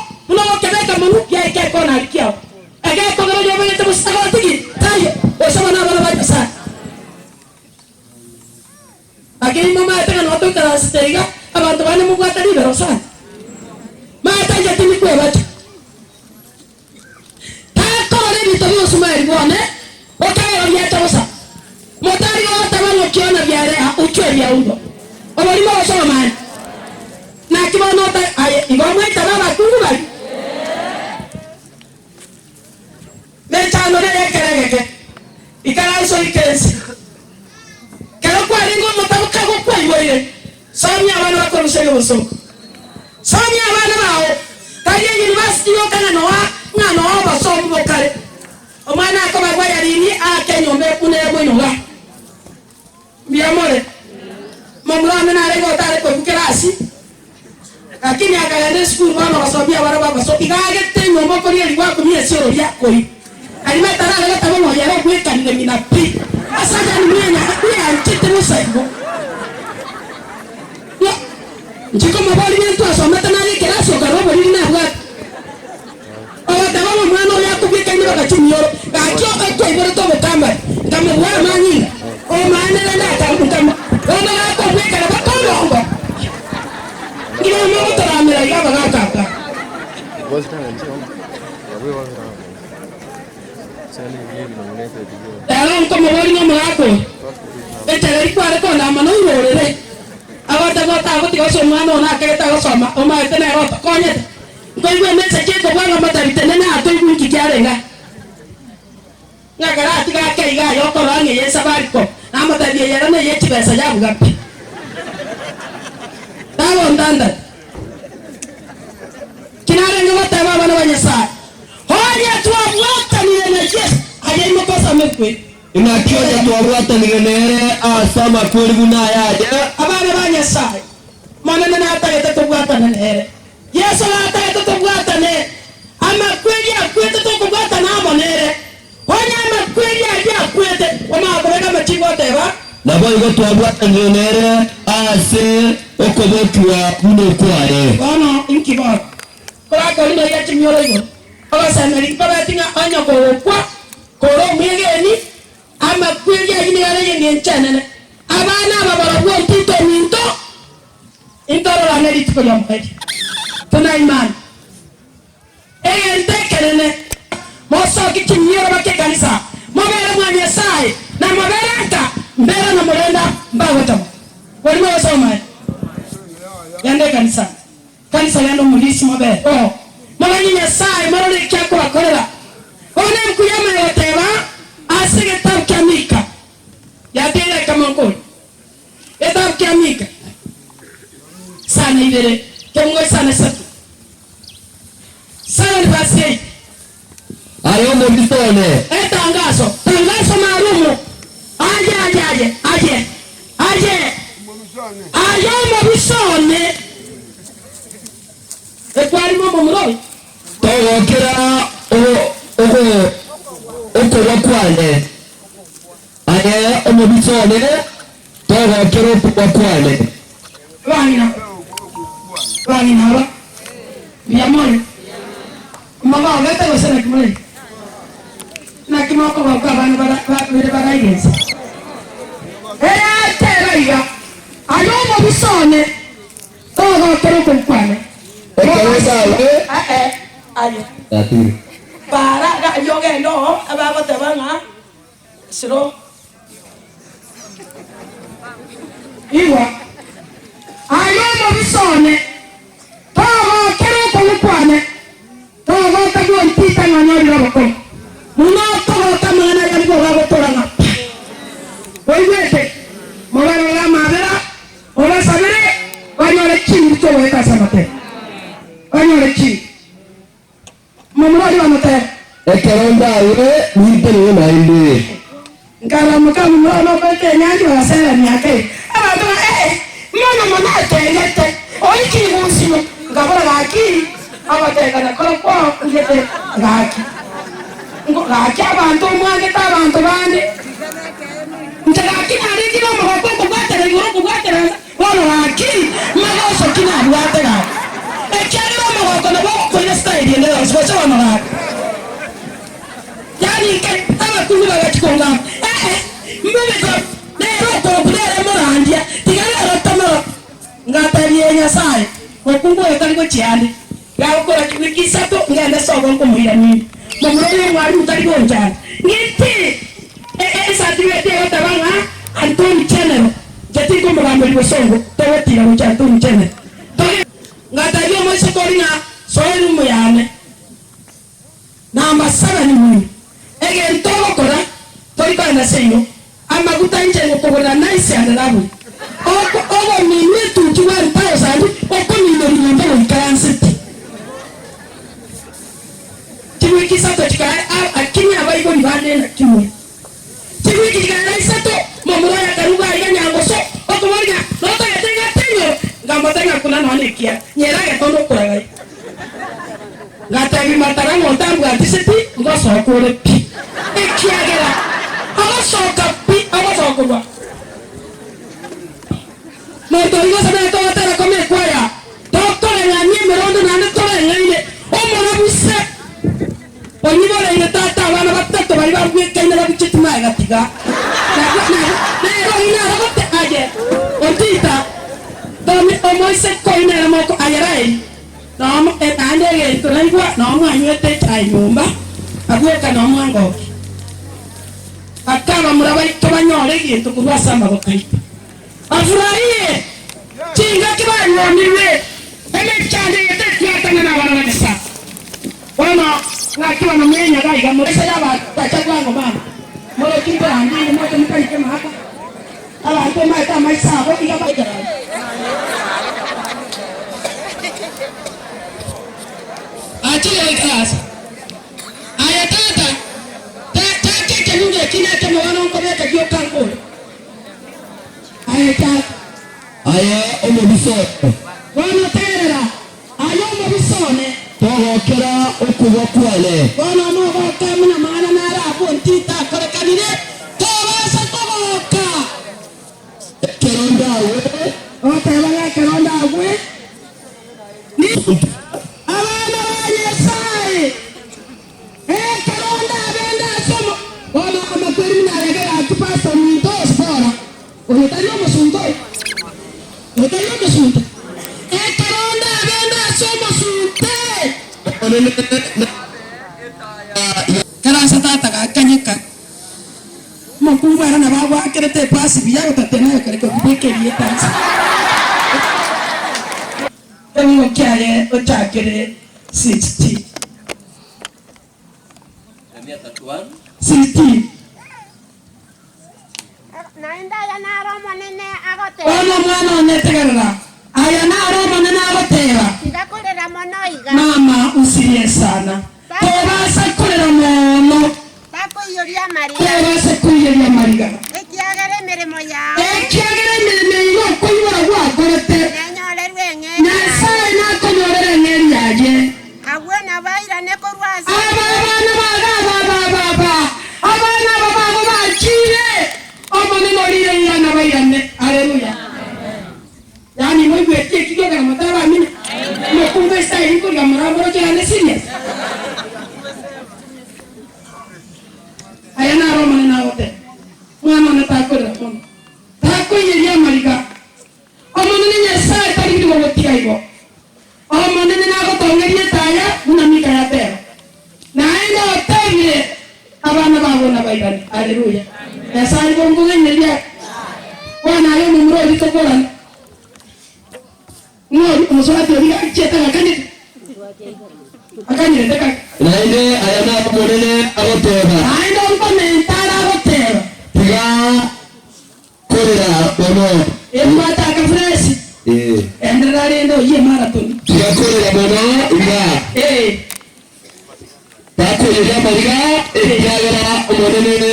Speaker 12: kebeka manu ya ike kona kiao. Ege ko gero yo manyete mustaga tigi. Tayo, osama na bala baita sa. Agei mama ata no to kala steiga, abantu bane mu kwata ni bero sa. Mata ya tini kwe bacha. Ta ko le bito yo sumari bone. Okaya ya tawosa. Motari yo tabano kiona biare uchwe ya undo. Obali mo osama man. Na kibono ta ay igomwe tababa kungubai. Mechano na yekerege. Ikara so ikensi. Kero kwa ringo mutabuka go kwa iboire. Sonya abana bakorushe yosoko. Sonya abana bawo. Taye university yo kana no basomo bokare. Omwana akaba gwa yarini akenyombe kunebwe no ga. Biamore. Mamla na rego tare ko kirasi. Lakini akaenda school bana wasabia bara baba so igagete nyombo ko ni kwa kumie sio ya koi. Alimeta na leta bono ya ro kweka ni mina pi. Asaka ni mwenye ya chete musaibo. Ya. Njiko mabali mtu asometa na ni kirasi okarobo ni na bwa. Owa dawa mwana ya kubika ni baka chimyo. Akio akwa iboro to betamba. Kama bwa manyi. O maana na ta kutamba. Ona ko kweka na bakolongo. Ino mo taramira ya bagaka. Taron como bori no mako. Etele kwa ko na mano irore. Awata gota goti go so mano na ke ta go so ma. O ma tene ro to konye. Ko iwe message ko bwana mata bitene na to ibu kikiarenga. Ngakara tiga ke iga yo ko rangi ye sabari ko. Na mata ye yara na ye tibesa ya bugapi. Tawo ndanda. Kinare ngota baba na wanyasa. Hoya tu abwata ni na Yesu. mekwe
Speaker 13: inakionya tuwabwata nigenere asama kweli gunayaje
Speaker 12: abana banyasaye manene natagete tubwatana nere Yesu natagete tubwatane amakweli akwete tukubwatana amonere onya amakweli akwete omakorega machigoteba
Speaker 13: nabo igo tuwabwata nigenere ase okobokwa muno kware
Speaker 12: bono inkibot korako lino yachimyoro igo ogasanari babatinga onya kokwa koro mwegeni amakweli agine yale ngenchanene abana ababarabwo ntito minto intoro aneri tiko ya mweji tuna imani ntekelene moso kichimyoro bake kanisa mobere mwanya sai na mobere ata mbere na morenda mbagota wali wasoma yande kanisa yando mulisi mobere mwanyinya sai marole kyako bakorera one mkuyama yoteba asige tabkamika yatera kama nkoni etabkamika sana ibere kemwe sana satu sana nipasi
Speaker 13: ayo mbitone
Speaker 12: tangazo maalumu aje ayo mbisone ekwali mambo mroi
Speaker 13: togokera okoro kwale aye omubisone togokera okoro kwale
Speaker 12: Wangina mi amor mama olete gosena kimole na kimoko kwa bana igesa tera iga ayo mo bisone todo kero kwale ayo
Speaker 13: atiri
Speaker 12: para ga yoge no ababa tabanga siro iwa ayo mo bisone todo kero kwale todo tago ntita nganyori rabako muno todo tamana ya libo rabako ranga oiwete mobara la madera ola sabere wanyole chini to weka sabate wanyole chini mamuri wanote
Speaker 13: ekeronda ure nitene na inde
Speaker 12: ngara mukamu no bete nyangi wasela nyake abantu mwana tengete oiki musimo ngabora gaki abateka na kwa ngete gaki ngaki abantu mwange abantu bandi ngaki ari kino mako kubata ngoro kubata wala gaki magoso kina bwatera ekari mako na boko kwa style ndio sio wana yani ke ama kuliba gachikonga mbele kwa lero ko bulere morandia tigala rotamo ngatariye nyasaye wakungu ekango chiande yakora kisato ngenda sobo ngomwira nini mamurere mwari mutari gonjana ngiti esatiwe te otabanga Antoni Channel jati ko mugambo libosongo tawatira mu Antoni Channel ngatariye mo sekorina soelu muyane namba 7 ni muni ege ntoro kora toika na seyo amaguta nje ngokobona nice and love ogo minutu tuwari tayo sandi oko minori nyambalo ikansiti tiwi kisato chikaya akini abayigo libane na tiwi chikaya isato mamura ya karuga ya nyangoso oko morga noto yatenga tenyo ngamatenga kuna nonekia nyera ya tondo kuragai ngatabi matara ngotambu atiseti ngoso okore pi ekiagera abasoka pi abasokwa moto igo sabe to atara kome kwaya doktora ngani merondo nane tore ngine omona buse onibole ile tata bana batatu bali babwe kende babichiti mai gatiga na ero ina rote aje otita domi omoise koine moko ayarai no etandege tunaigwa no mwanyete chai nyumba agweka no mwango akaba murabai tobanyore gintu kubasamba bokaita afurahie chinga kibali wamiwe ene chande yete kyatana na wana kanisa wana ngakiwa na mwenye gaiga muresa yaba tachagwango mama moro kimbe andi moto mkaike mahaka ala ante maita maisa bo iga baita achile class aya tata take kemunge kobeka kyo kanko ayeka
Speaker 13: aya omubisone
Speaker 12: wana terera ayo omubisone
Speaker 13: togokera okubwa kwene
Speaker 12: wana nogoka muna mana narabu ntita korekanire tobasa togoka
Speaker 13: kerondawe
Speaker 12: otebanga kerondawe ni abana banyesaye keronda benda somo wana amakweri naregera atupasa minto spora oyetayo musunto keronda benda somo sunte karasa tata kakanyika mokuba na baba kerete pasi biya utatena kareko kubeke yetasi kani okyale otakere 60
Speaker 14: naenda ya naro monene agote
Speaker 12: ono mwana onetegerera aya naro monene agoteba
Speaker 14: igakorera monoiga
Speaker 12: mama usirie sana tobasa korera mono
Speaker 14: bakoiyoria mariga
Speaker 12: tobasa kuiyoria mariga
Speaker 14: ekiagere mirimo yao
Speaker 12: iyo kuibora gwakorete
Speaker 14: nenyorerwe eng'eri
Speaker 12: nyasaye nakonyorera eng'eri yaye
Speaker 14: agwo nabaira nekorwasa
Speaker 12: abana bababo bakire omonene orire irana bairane aleluya yani moigwetie kigogera matara amina mokumva isitahili kuriga muramboro cyane serious aya naro monene agote mwana netakorera mono takoiyeria mariga omonene nyasaye taribiri gogotiga igo omonene nagotongerie taya muna mika ya tera naende otebire abana babona bairane aleluya nyasaye bongogenyeria wana ayo mumurori tokorana ngori umuswati ori cheta gakanye akanye ndeka
Speaker 13: naende aya naro monene agoteba
Speaker 12: naende onkomentara agoteba
Speaker 13: tiga korera mono
Speaker 12: emata akafresh enderera rendo ye marathon
Speaker 13: tiga korera mono iga takoyeria mariga ekiagera omonene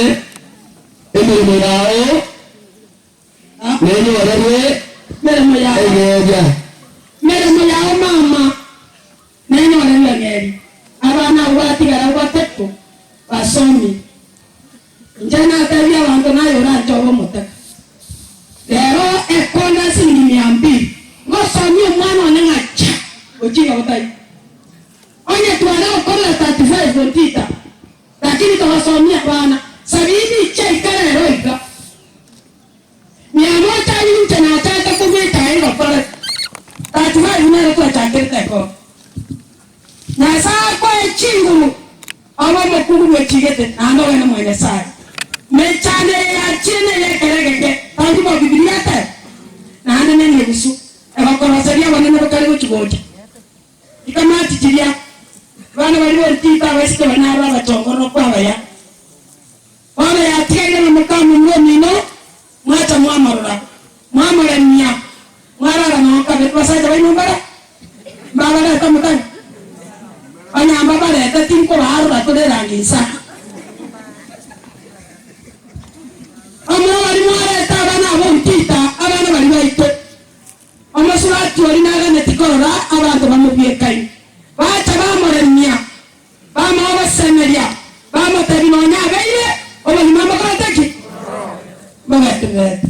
Speaker 13: emirimo yao nenyorerwe
Speaker 12: mirimo yao
Speaker 13: eng'eria
Speaker 12: mirimo yao mama nenyorerwe eng'eri abana abo batigara batatu basomi njana atabia abantu nayora njobo mutaka lero ekonda silingi 200 ngosomie omwana one ng'acha ochiga botai onye twana okorera 35 gontita lakini towasomia abana 70 chaikara eroika 100 yinche nachaka kubita iro pale 35 nero twachakirita eko nyasako echinguru abo mokuru wechigete nando wena mwene sai mechane ya chine yekeregeke tangu mo biblia ta nande nene busu abakoroseria banene bakari gochigoja ikamati chiria bana bali wentita basite banara batongoro kwa baya ona ya tiende na makamu ngomino mwacha mwamarura mwamorania mwarara no kabe basaja bali mbara mbara ta mutani anya mbara ta tinko harura to de rangisa amara bali mwareta abana abo ntita abana bali baito amasurati ori naga netikorora abantu bamubiekaini bacha bamorenia bama abasemeria bama tabinonya beire obali mama kotaki bagatubete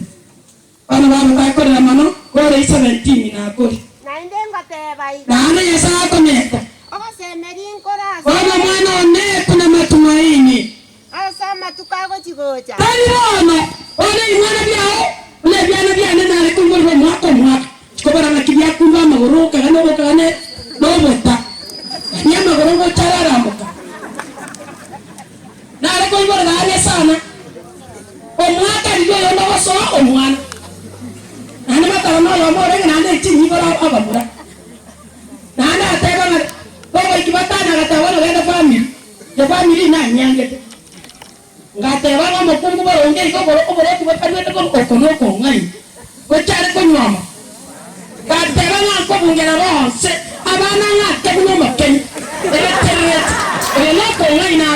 Speaker 12: bana baba bakorera mano kore 17 na kore
Speaker 14: naende ngotebai
Speaker 12: nane yesa kometa
Speaker 14: ogosemeri nkorasa
Speaker 12: bana mwana one kuna matumaini
Speaker 14: asama tukagochigocha
Speaker 12: talirona one imwana byao ole byana byane nale kumbo mwaka chikobara na kibya kumba magoro kana bokane nobota nyama gorongo chararamuka nale ko ibora dale sana omwaka ndio yona waso omwana nane matara no yo more nane chinyi gora abamura nane atego na bobo ikibatana gatawona genda family na nyangete ngate bana mokungu baronge ko boro kubakanwete ko kono ko ngai ko chare ko nyama ngate bana ko bungera ronse abana ngate kuno makeni ele ko ngai na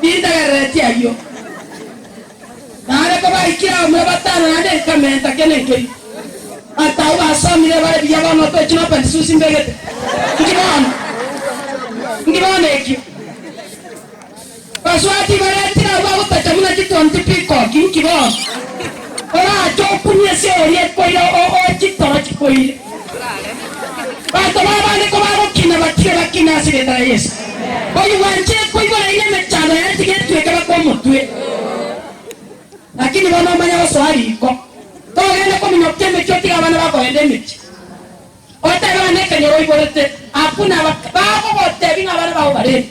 Speaker 12: Dinda garretia yo. Nare ko ba ikira mo batana nade kamenta keneke. Ata wa samire bare biya no to chino pa susi mbegete. Ngibona eki. Paswati bare tira wa utatamuna kitu antipiko kinkibona. Ora cho punya se ori ko yo o chitoro chikoi. Bato baba ne ko baba kina bakina sire ta yes. Oyu wanje ko ibora ile mechano ya tike tuwe kama kwa mutwe. Lakini wana manya waswali ko. To gende ko minyoke mechoti ga bana bako ende mechi. Ota ga ne kanyo iborete apuna bako bote binga bana bako bare.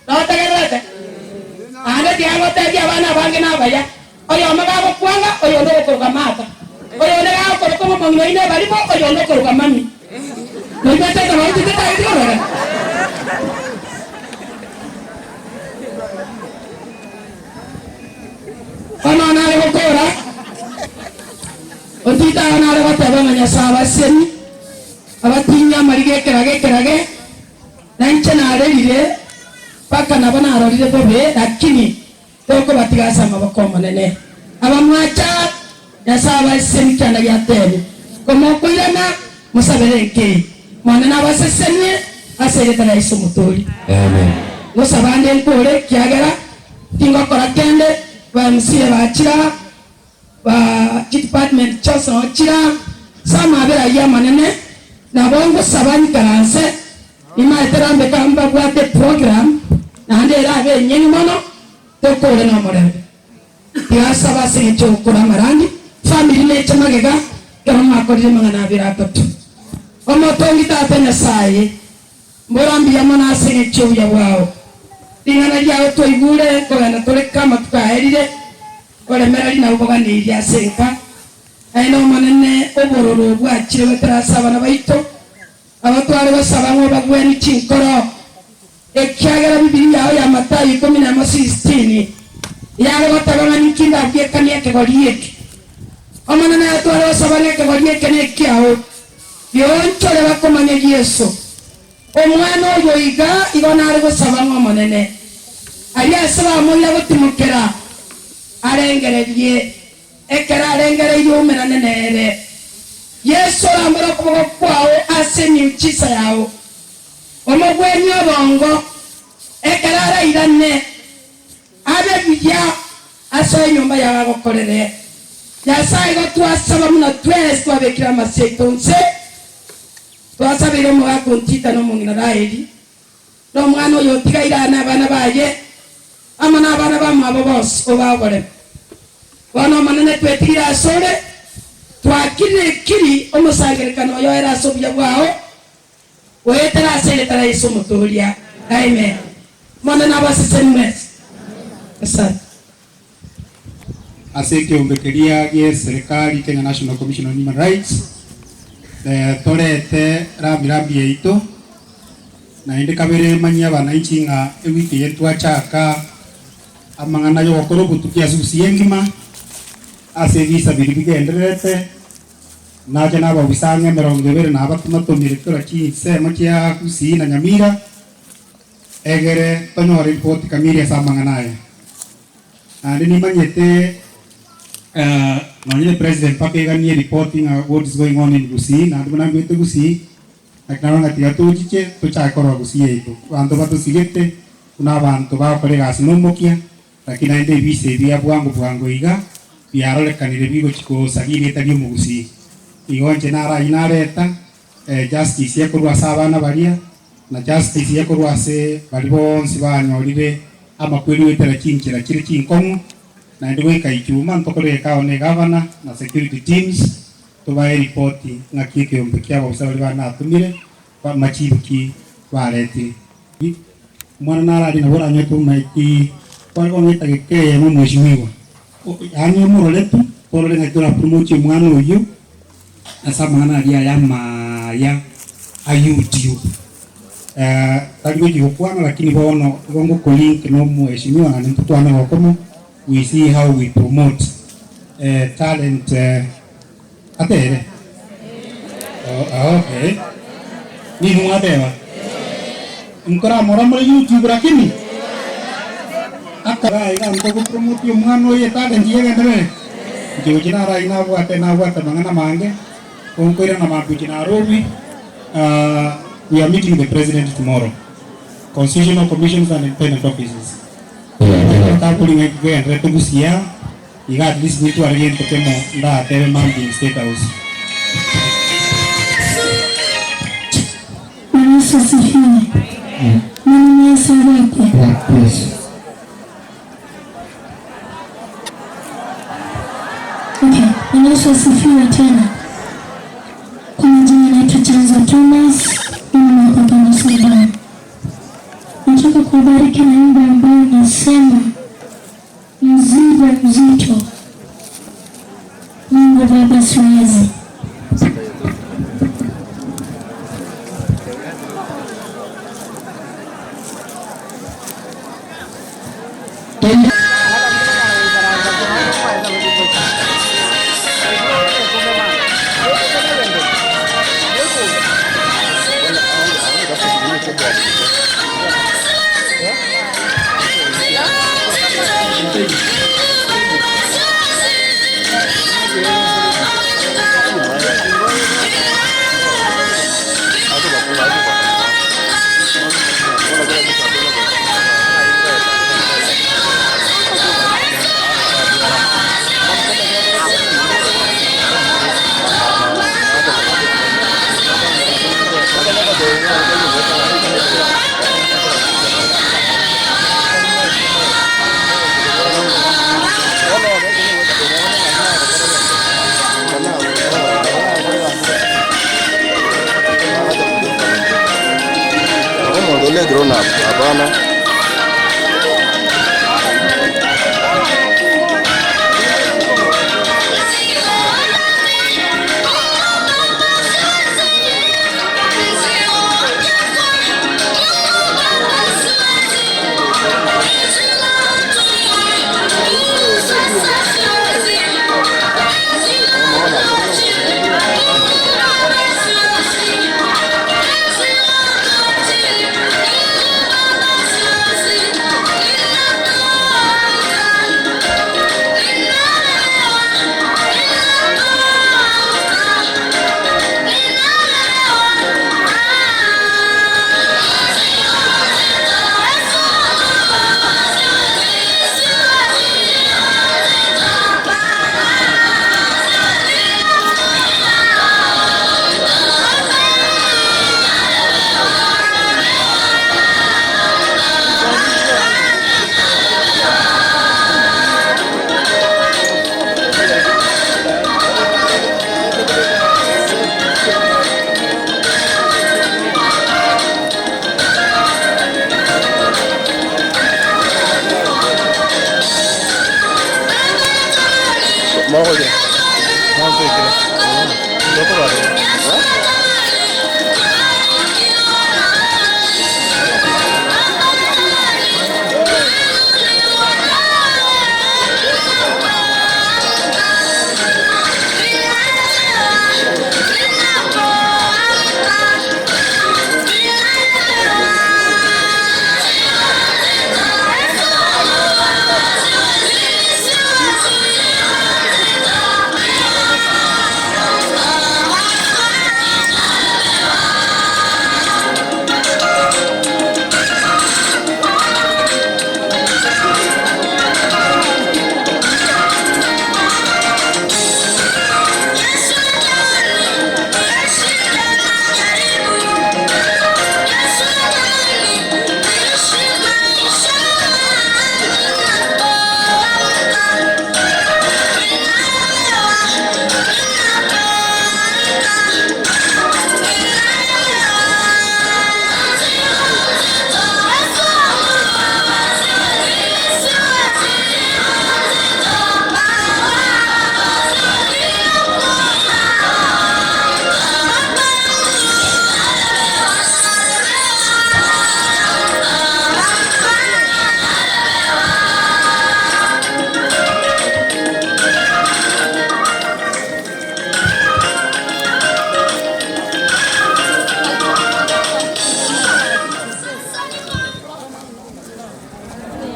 Speaker 12: Ota ga rete. Ane dia bote dia bana bange na baya. Oyo magago kwanga oyo ndo ko kamata. Oyo ndo ga ko mo ngino ine bali mo oyo ndo ko kamami. No iba ta ba ti ta iti ora. Ana na le ko ora. Otita ana le bata ba manya sawa seni. Abatinya marige kerage. Nanche na le ile. Paka na bana ro ile bobe lakini toko batiga sama bakoma nene. Abamwacha ya sawa seni kana ya tele. Komo kuilana musabeleke. Mwana na basesenye asere tala iso mutori.
Speaker 13: Amen.
Speaker 12: Musabande nkore kiagera tingo kora kende ba msiye ba chira ba department choso chira sama bera ya manene na bongo sabani karanse ima eterambe kamba bwate program na ndera be nyeni mono to kore no more. Ya saba se chokora marandi family ne chamagega kama akori mangana bira tatu. Omo tongi tate Nyasaye mborambi ya mwana asenge chou ya wao dingana yao to igure kogana tole kama tukaherire kole merali na uboga ni ya senka aino manene obororo bwa chire betara sabana baito abatware basaba ngo bagweni chinkoro ekyagera bibiri yao ya Matayo 10:16 yale batabanga nikinda byekania kegolieke omanene atware basaba ne kegolieke ne kyao yonchole bakomanya Yesu omwana oyo iga igona ari gusaba ngo monene ari asaba mulla gutimukera arengererie ekera arengere yumera nenere Yesu amara kubo kwao aseni uchisa yao omogweni obongo ekera ara irane abe bijya asa nyumba ya bakorere Nyasaye gotwasaba muna twese twabekira masetonse twasabire mu bakontita no mungina raeli no mwana oyo tigaira na bana baye amana bana bamwe bose obagore bano manene twetira sore twakire kiri omusangerekano yo era sobya bwao wetera sele tara iso mutoria amen mwana na basisemes asante
Speaker 15: aseke umbekeria ye serikali Kenya National Commission on Human Rights torete rambi yeito na inde kabere manya bana ichinga ewiki yetu achaka amangana yo okoro kutukia susiyengima ase visa bilibige enderete na jana ba bisange merongevere na abatuma to mirekora chi sema kia kusi na Nyamira egere tono report kamiri samangana ya ande ni manyete Nonye president pakega ni reporting what is going on in Gusii na nduna ngwete Gusii akana tiga tujiche tuchakora Gusii yeto bantu batu sigete kuna bantu ba kolega sinomokia lakini ende bise bya bwango iga byarole kanire bigo chiko sagire tagi mu Gusii igonje nara inareta justice yakorwa sabana baria na justice yakorwa se balibonsi banyorire amakweli wetera kinkira kiri kinkomu na ndiwe kaikiuma ntokore kaone governor na security teams tubaye report ngakike ombekia abasabali bana atumire kwa machibuki bareti mwana nara dina bora nyeto maiki kwa ngeta geke mu mweshimiwa yani muroletu porole ngatura promote mwana uyu asamana dia ya YouTube tangu jikwana lakini bono gongo kolink no mweshimiwa na mtoto ana wakomo. We see how we promote talent. Atere. Okay. Ni nungatewa. Mkora mora mora YouTube lakini. akara ina mko promote yo mwana ye ta den jiye gendere jiyo jina ra ina buate mangana mange konkoira na mampu jina robi. We are meeting the president tomorrow. Constitutional commissions and independent offices. Tapuling again retubusia. You got this need to again to temo da teve mambi state house.
Speaker 12: Yesu asifiwe. Mungu Yesu wako. Okay, Yesu asifiwe tena. Kwa majina naitwa Chanzo Thomas, mimi ni mkurugenzi Sudan. Nataka kubariki na nyimbo ambayo inasema mzigo mzito. Mungu Baba siwezi.
Speaker 16: Grown up, hapana.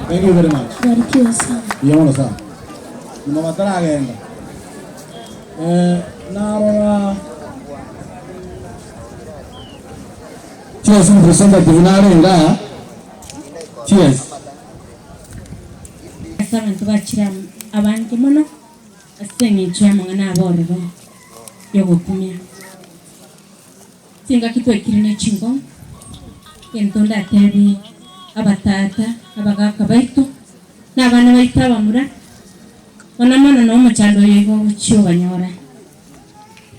Speaker 1: Thank you very much.
Speaker 17: Barikiwa sana.
Speaker 1: Yamona sana. Nimamatara agenda. Narora Cheers representative narenga. Cheers.
Speaker 10: Asaba ntubakira abantu muno asenge chama ngana aborero yo gukumya. Singa kitwe kirine chingo. Kentonda tebi abatata abagaka baitu n'abana baita bamura. Wana mana no muchando yego cyo banyora.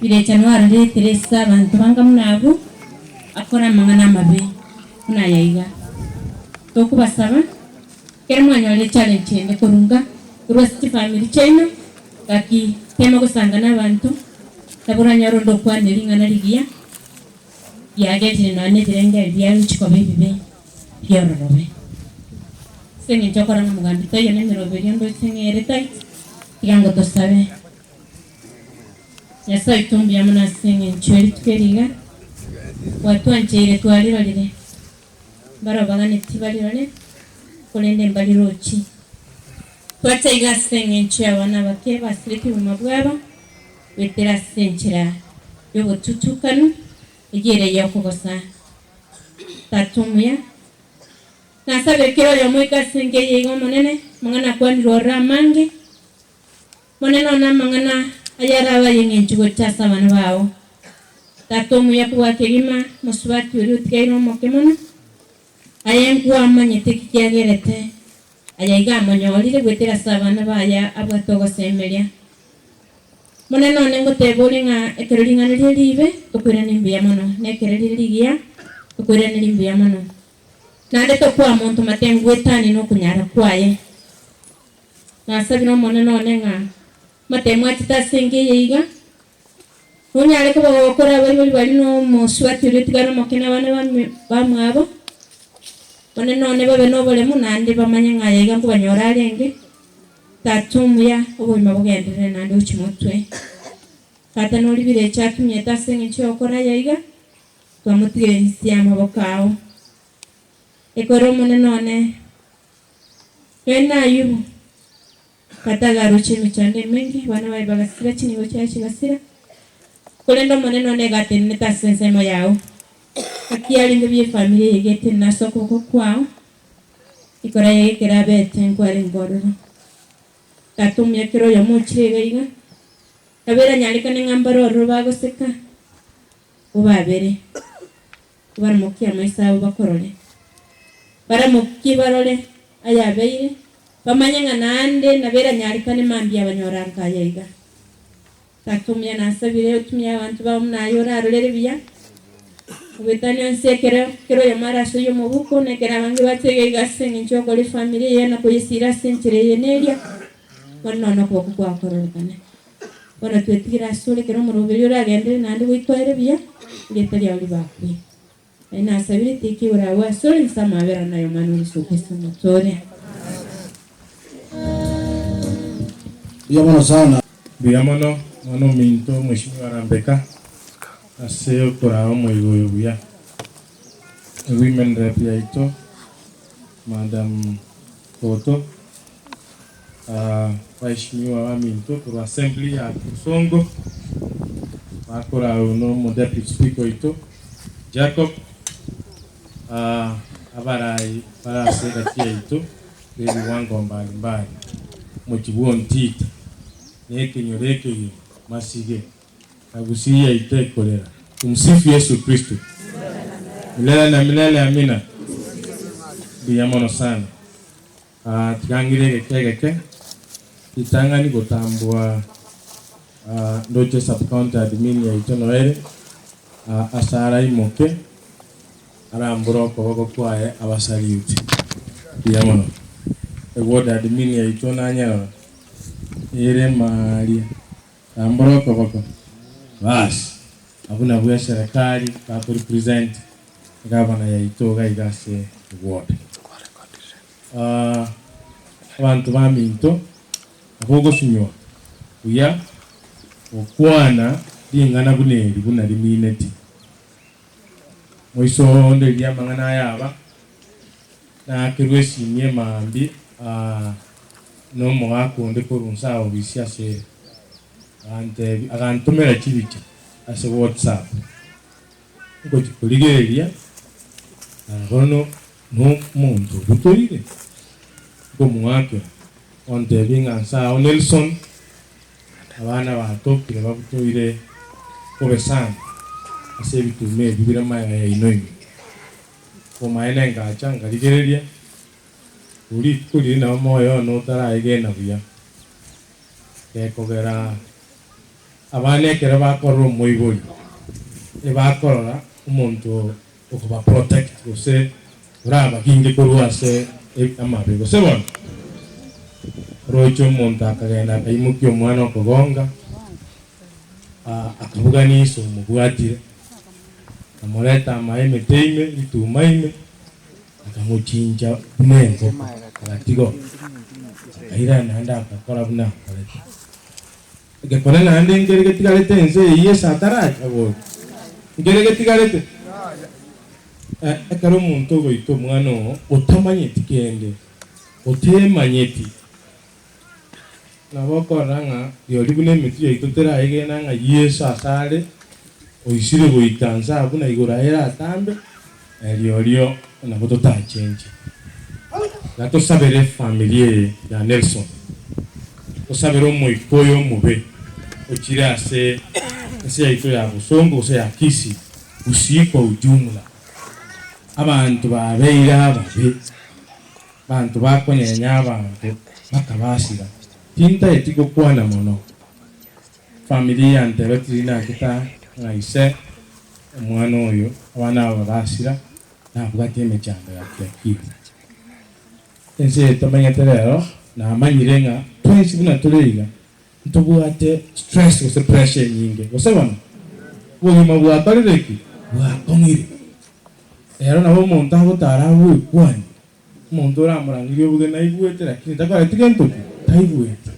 Speaker 10: Birecha nwara re Teresa abantu banga munabu akora mangana mabe kuna yayiga. Tokubasaba kera mwanya le challenge ne kurunga Rwasti family china kaki tema kusanga n'abantu taburanya rondo kwa nelinga naligia yagete nane direnge bya chikobe bibe byorobe senge chokora mugandi tayo ne miroberi ndo senge retai yango to sabe yasa itumbi yamuna senge chweli tweriga watu anjere twalira lire barabagane tibalira le kolende mbalirochi twata iga senge nchya wana bake basiriti mu mabwaba wetera senchira yobo tutukanu igere yakogosa tatumuya nasabe kero yo mwika senge yego monene mangana kwani rora mange monene na mangana ayara wa yenge nchugo chasa bana bawo tatumuya kwa kegima muswati uri utkairo mokemono ayenku amanyete kiyagerete ayayiga amanyolire gwetera sabana baya abwatogo semeria monene onengo tebolinga ekerolinga nelibe tukwira nimbiya mono nekereligia tukwira nimbiya mono nande to kwa muntu matengwetani no kunyara kwaye nasabino monene onenga matemwa titasinge yiga unyare ko bakora bari no muswati uritigara mokena bane bamwabo monene one babe no bole munande bamanye ngayiga ngo banyora arenge tatumuya ubuma bugendere nande uchimutwe kata no libire chatumye tasenye chokora yayiga twamutigire nsia mabokao ekoro monene one yena yubu kata garuche michande mengi bana bayi bagasira chini bochachi gasira kolendo monene one gatenne tasensemo yao akiali ngiye family yegete nasoko ko kwao ikora yekera bete nkwari ngororo tatumye kiro yo muchire yiga kabera nyalika n'ingambaro rubago seka ubabere baramukiya maisa bakorore baramuki barore ayabeire bamanyanga nande nabera nyalika n'imambi abanyoranka yiga tatumye nasabire utumye abantu bamnayora rorere biya ubetani onsekero kero ya maraso yo mubuko nekera bangi batege gasenye chokole family yena kuyisira senchire yenelia wanono ko kwa kororokane ora twetira sole kero muroberi ora agende nandi witwere biya letari ali bakwi ina sabiri tiki ora wa sole sama vera nayo manu sokesa motore
Speaker 1: Biamono sana.
Speaker 9: Biamono mano minto mheshimiwa Rambeka aseo korao moigoyo buya women rep yaito madam Koto waheshimiwa wa minto kwa assembly ya Kusongo wakora uno mo deputy speaker ito Jacob abarai para sekati ito bebi wango mbali mochibuon tita neke nyoreke masige agusia ite kolera. Tumsifu Yesu Kristo. Milele na milele amina. Biamono sana. Tikangire keke itangani gotambwa ndoche sub-county admin ya Itonoere asara imoke aramburo koboko kwae abasaliuti. Biamono. Ward admin ya Itonanya ere Maria amburo koboko basi abuna bwa serikali ka represent gavana ya Itoga igase ward abantu baminto akogo sinyo uya okwana lingana buneri bunali mineti moiso onde lya mangana yaba na kirwesimie mambi no mwakunde kurunsa obisi ase ante agantumira chibiche ase WhatsApp ngo chikuligeria bono no muntu butorire ngo mwake onte bingansa Nelson abana batokire babutoire obesana ase bitume bibira maya inoimi komaene ngacha ngaligereria uri kuri na moyo no tara igena buya kekogera abane kera bakoro moibori bakora umuntu okuba protect ose uraba kinge kuruase amabe ose bon rocho monta kagenda kaimukyo mwana okugonga akabuganiso mubwatire amoleta maime teime itumaime akamuchinja nengo akatigo aira nanda akakora buna kaleta gekona nande ngere tigarete ense iye satara abo ngere tigarete akaro muntu goito mwana otamanyeti kende otemanyeti nabokoranga yolibune miti yitotera igena nga Yesu asale oisire goitanza abuna igora era atambe elio na boto ta change la to sabere familie ya Nelson to sabere mo ikoyo mube ochira ase ito ya busongo se akisi usiko ujumla abantu babeira babe bantu bakonyenya abantu bakabasira tinta etiko kwana mono familia anteretina kita ngaise mwana oyo abana babasira nabwate emechando yakiri ense tamanyaterero na amanyirenga twensi buna tuleiga ntobwate stress ose pressure nyinge osebana bwima bwakalireki bwakongire ero nabo muntu abotarabu kwani muntu ramurangire obuge naibwete lakini takara tigento taibwete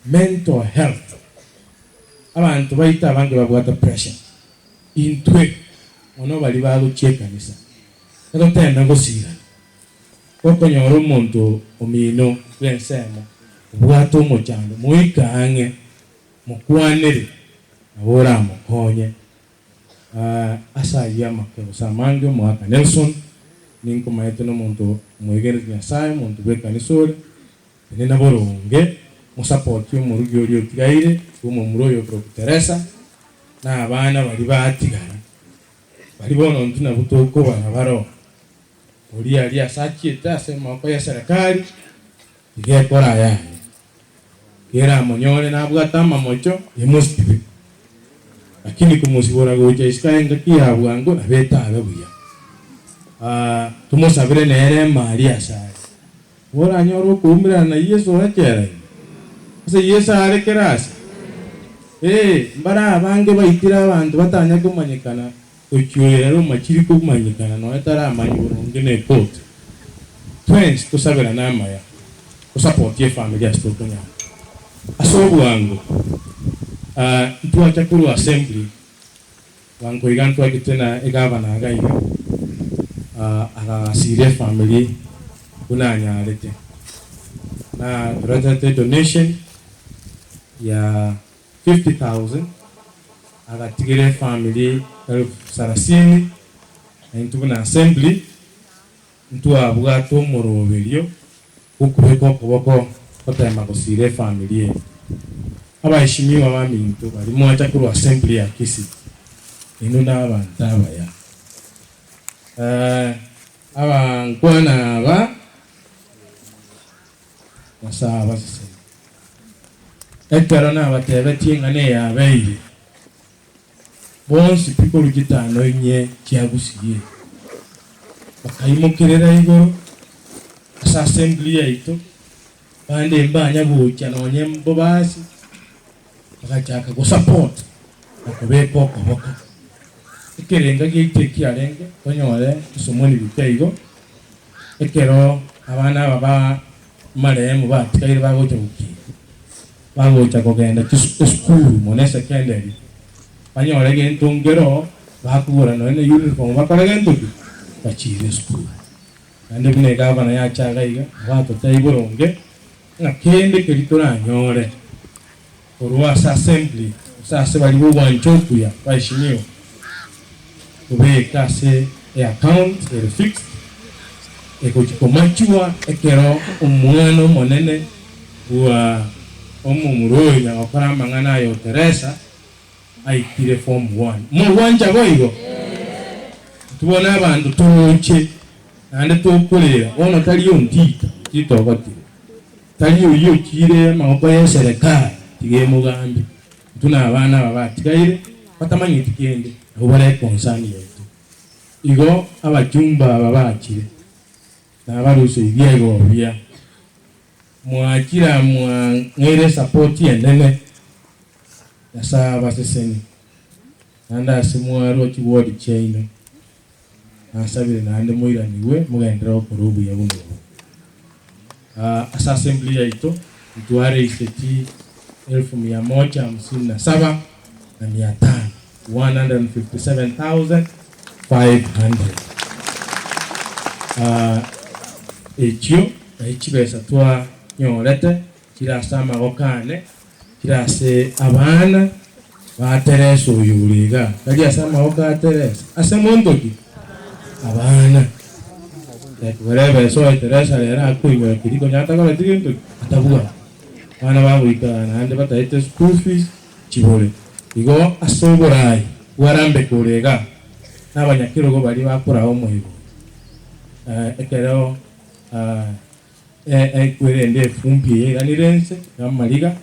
Speaker 9: mental health abantu baita abange babwata pressure intwe ono bali baguchekanisa tenda ngosira kokonyora omuntu omino bensemo bwato omochando muikange mukwanire abora mukonye asaya makebo samange mwaka Nelson ninko maete no muntu mwegere nyasaye muntu bekanisore nena boronge musupport yo murugi oli tigaire umo muroyo pro Teresa na abana bali batigara bali bono ntuna butoko bana baro oli ali asachieta sema ko ya serikali igekora ya era monyore na bwatama mocho yemustibe lakini kumusibora goje iskaenga kia bwango abeta ababuya tumusabire nere Maria sai ora nyoro kumira na Yesu rakera ase Yesu arekerasa mbara abange baitira abantu batanya kumanyikana okyerero makiri kumanyikana no etara amanyuro ngene pot twins kusabira namaya kusupport ye family astokonya asobu wangu ntuacha kuru assembly wangu igantu akitena egavana againa aga family kunanya alete na rejete donation ya 50,000 agatigire family sarasini into na assembly ntu abwato moroberio ukubeko koboko otema gosire family abashimiwa baminto bali mwacha kuru assembly ya kisi ino na abantaba ya abankwana aba masaba sise ekero na batebe tingane ya beire bonsi piko lugitano nye kyagusiye bakayimukirera igoro asa assembly ya ito bande mbanya bucha nonye mbobasi bakachaka go support akobeko koboko ikirenga giteki arenge konyore somoni biteigo ekero abana baba maremu batikaire bagocha buki bagocha kogenda school mone secondary banyore gentungero bakugura none uniform bakora gento bachire school ande bune gavana ya chaga iga watu taiburonge na kende keritora nyore orwa assembly sasa bali bwanchoku ya baishimiwa kubeka se account fixed ekochikomachua ekero omwana monene wa omumuroyo nyakora mangana yo Teresa aikire form 1 mu wanja boigo tubona abantu tuche ande tukulira ono tali ontita kitogoti tali uyo kire maboko ya serikali tige mugambi tuna abana babatigaire batamanyi tikende ubare konsani yetu igo abajumba babakire na baruse igiego bya mwakira mwere support yenene yasa baseseni nanda simwaro kiwodi chaino asabire nande moiraniwe mugendera okurubu ya buno asa assembly yaito tuare iseti 1157 na 157,500 ekyo ekibesa twa nyorete kirasama gokane kirase abana ba Teresa uyuriga kali asama goka Teresa ase mondoki abana whatever so Teresa era kuiwa kiriko nyata kala tiginto atabuga bana babuika nande bataite school fees chibole igo asoborai warambe kurega n'abanyakiro go bari bakora omuhigo ekero kwirende fumpi iranirense gamaliga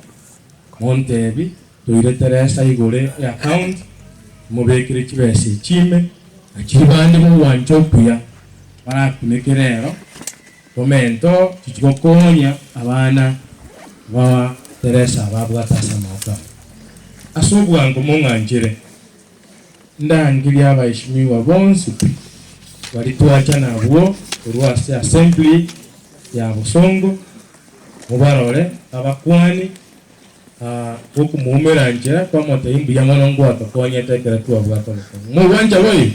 Speaker 9: montebi tuire Teresa igore account mubekire kibese chime akiri bande mu wanchokuya barakunekerero komento kichikokonya abana ba Teresa babwatasa mata asubwa ngo munganjire ndangiri abayishimiwa bonse bari tuacha nabo urwase assembly ya Busongo mubarore abakwani oku mumeranjira kwa motayimbu ya manongo atakonya tekera tu abwato mu wanja boyi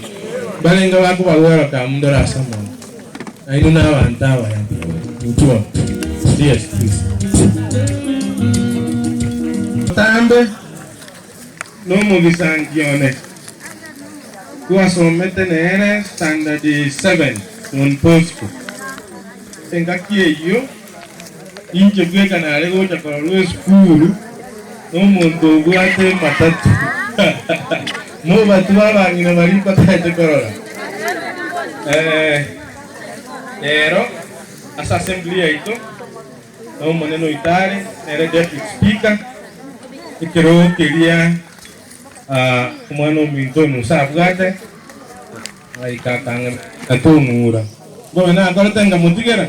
Speaker 9: balenga bako balwara ka mundora asamo ainu na bantaba ya mtuwa yes please tambe no mugisangione kwa somete nere standard 7 on posto tenga kiyo inje kweka na lego cha kwa school no muntu gwate matatu mo batwa ngina bari patete korora ero asa assembly ito no moneno itare nere deputy speaker ikero kelia kumano minto musa bugate ai kakang katunura go na ko tenga mutigera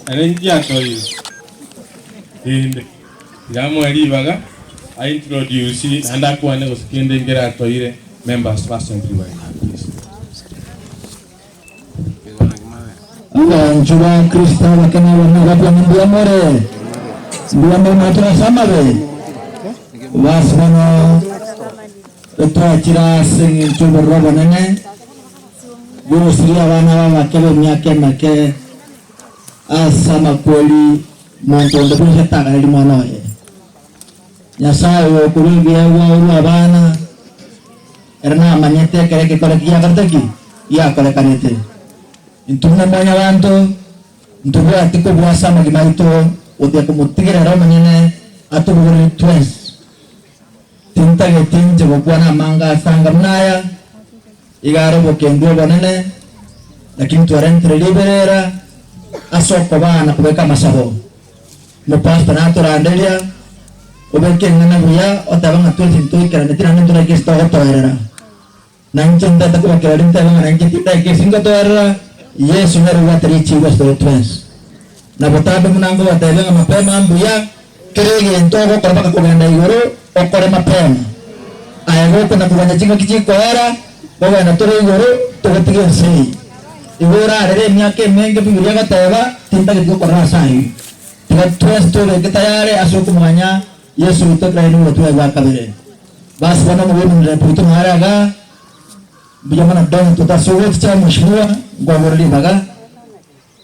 Speaker 9: arenji atoi inde yamo ali baga I introduce anda ko ane uskende ngera toire members of assembly wa
Speaker 17: Anjura Krista wakena wana wapya ndia more ndia mama tunasama be wasmano twakira singi chuborobo nene yosiri abana bakebe myake make asama kweli muntu ndibuje tagali mwonoye nyasaye kuringia wa abana erna manyete kare ke kore kia kartaki ya kore kanete intumna monya bantu ntubu atiko buasa magimaito odia kumutigera ro manyene atuburi twins tinta getin jabo kuana manga sanga mnaya igaro bokendio bonene lakini tuarente liberera asoko bana kubeka masaho no pasta na torandelia obeke ngana buya otabanga twins intuikera netina ntura que está otoera nanchenda ta kuma kera dinta banga nanchita que singa toera yesu ngero wateri chiwa sto twins na botabe munango watabanga mapema ambuya kerege ntogo korba kugenda igoro okore mapema ayago kuna kuganya chinga kichiko era boga na tore igoro togotige sei igora rere myake menge bibiri gataba tinta ke korra sai tiga twins to ke tayare asoku manya yesu utokra inu tuwa wa kabere bas wana mwe puto maraga bijamana don tuta sogot cha mshmua ngomorli baga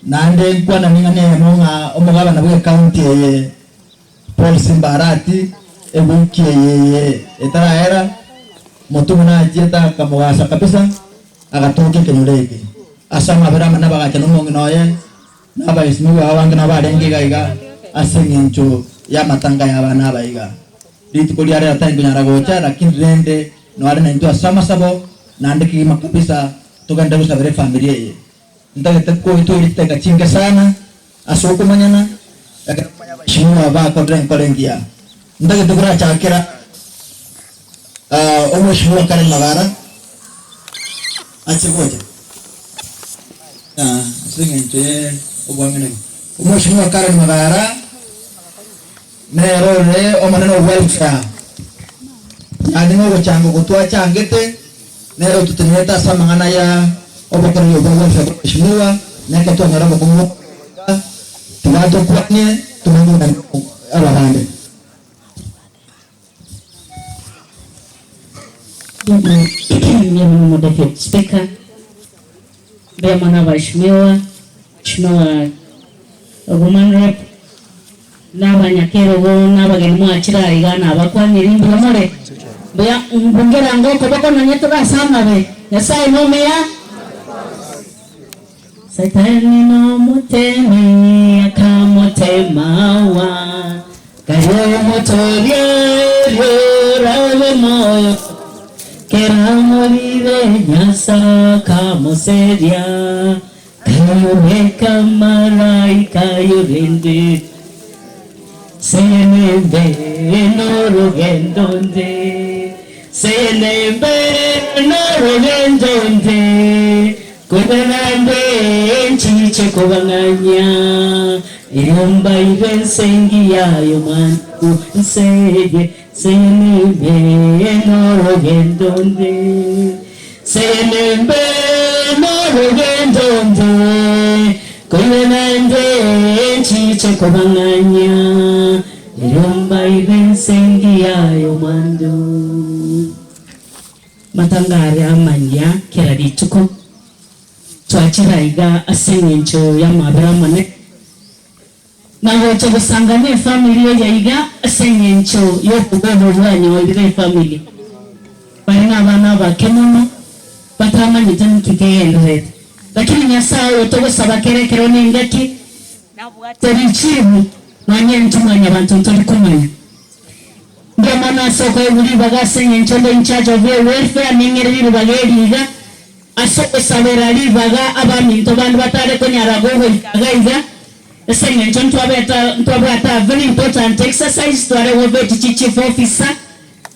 Speaker 17: nande nkwana ningane monga omugaba na bwe county ye Paul Simbarati ebuki ye etaraera motumu na jeta kamwasa kabisa agatoke kenyureke asama berama na baga chano mongi noye na ba ismi wa wangi na ba dengi gaiga asengincho ya matanga ya bana baiga diti ko diare ata ngunyara gocha lakini rende no ada na nto asama sabo nande ki makabisa tukanda busa bere familia ye ndage ko itu iteka chinga sana asoko manyana shimwa ba ko dren kolengia ndage tukura chakira omo shimwa kare magara achegoja singenje obwangene omo shimwa kare magara nero re omaneno welfare adingo go chango gutwa changete nero tuteneta samangana ya obokero yo welfare shimwa neka to ngara bokongo tuwato kwanye tumangu na alahande
Speaker 10: Mimi Deputy Speaker, Bemana Waheshimiwa, Mheshimiwa Woman Rep, n'abanyakero bo n'abageni mwakira igana abakwanyira imbura more bya mbungera ngoko bako nanyeto basama be yasaye no meya Satani no mutemi akamotemawa kayo motorie rawe moyo Keramo vive nyasa kamo seria kayo meka malaika yurende senembe noro gendonde senembe noro gendonde kubanande chiche kubanganya irumba ibensengi yayo mantu nsege senembe noro gendonde senembe noro gendonde kubanande chiche kubanganya irumba ibensengi yayo mantu matangari amanya kirari tuko twachiraiga asengencho ya mabramane naho cyo gusangane family yayiga asengencho yo kugobo bwanyu ibire family bari n'abana bakemono batamanye tani kigende lakini nyasaye to gusaba kerekero ningaki terichibu nanye ntumanya abantu ntoli kumanya ndio maana soko yuri bagasengencho ndo in charge of welfare ningeri bageriga asoko sabera libaga abaminto bantu batare ko nyaragogo gaiza esengencho ntwabeta very important exercise tware wo beti chief officer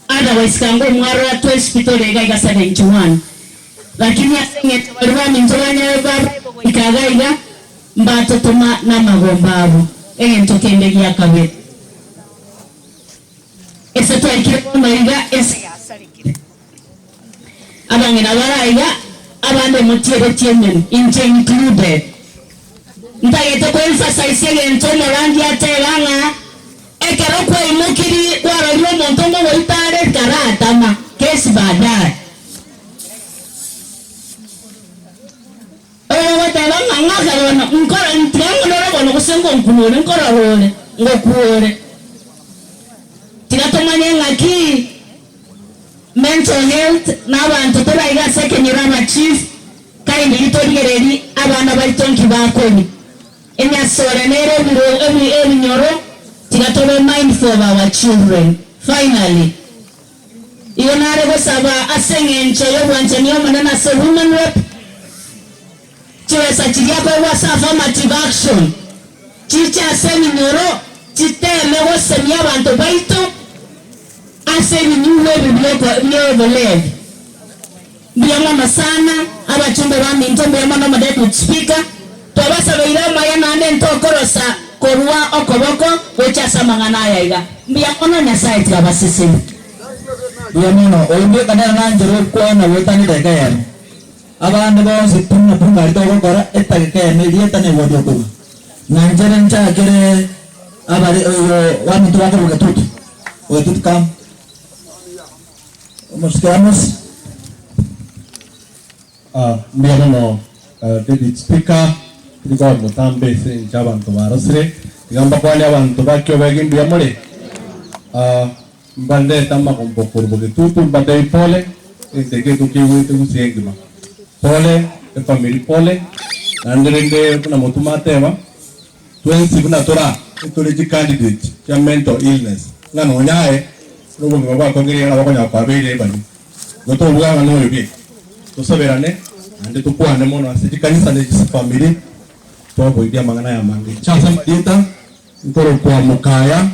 Speaker 10: otherwise kango mwaro ya to hospital gaiga sadencho one lakini asengencho abaminto banyaba ikagaiga mbato toma na magombabo engento kende ya kabe ese to ikiko maiga ese abangena baraiga abande mutiere tiemen included ntayete ko emphasize ngento morangi ateranga ekero ko imukiri kwaro yo montongo woitare karata ma kesi baadaye wataba nganga kalona nkora ntirango noro bono kusengo nkunone nkora role ngokuore tiratomanye ngaki mental health n'abantu turayiga sekenyirana chief kandi litorgereri abana balitonki bakoni enyasore nero every nyoro tigatobe mindful of our children finally ionare gosaba asengencho yo bwanje niyo manana se women rep chiwesa chiria kwa wasa affirmative action chicha semi nyoro chiteme wosemia abantu baito asemi nyuwe biblioko biyamama sana abachumbe bami ntombe yamana Deputy Speaker twabasa beirama yanane ntokorosa korwa okoboko wecha samangana yaiga biyamana nyasaye twabasisi
Speaker 17: yamino oyimbe kana nanjero kwa na wetani dagaya abandi bose tunga rito gokora etageke nilieta ne wodio ko nanjere ncha kere abari wani tuwako wetutu kam nos quedamos
Speaker 9: Deputy Speaker Tiga mutambe se nchabantu barosire. Tigamba kwa le abantu bakyo bagimbi amore. Mbande tama kompokuru boke tutu mbande pole. Teke tuki wite usiengima. Pole e family pole. Nandrende kuna motuma tema. Twensi kuna tora. Itoleji candidate ya mental illness. Ngano nyae. Nubo mbaba kongiri yana wako nyakwa bele bani. Goto buga ngano yobi. Tusaberane. Ande tukuane mono asiji kanisa ne family. Tuwa idia mangana ya mangi. Chasa madita. Nkoro kwa mukaya.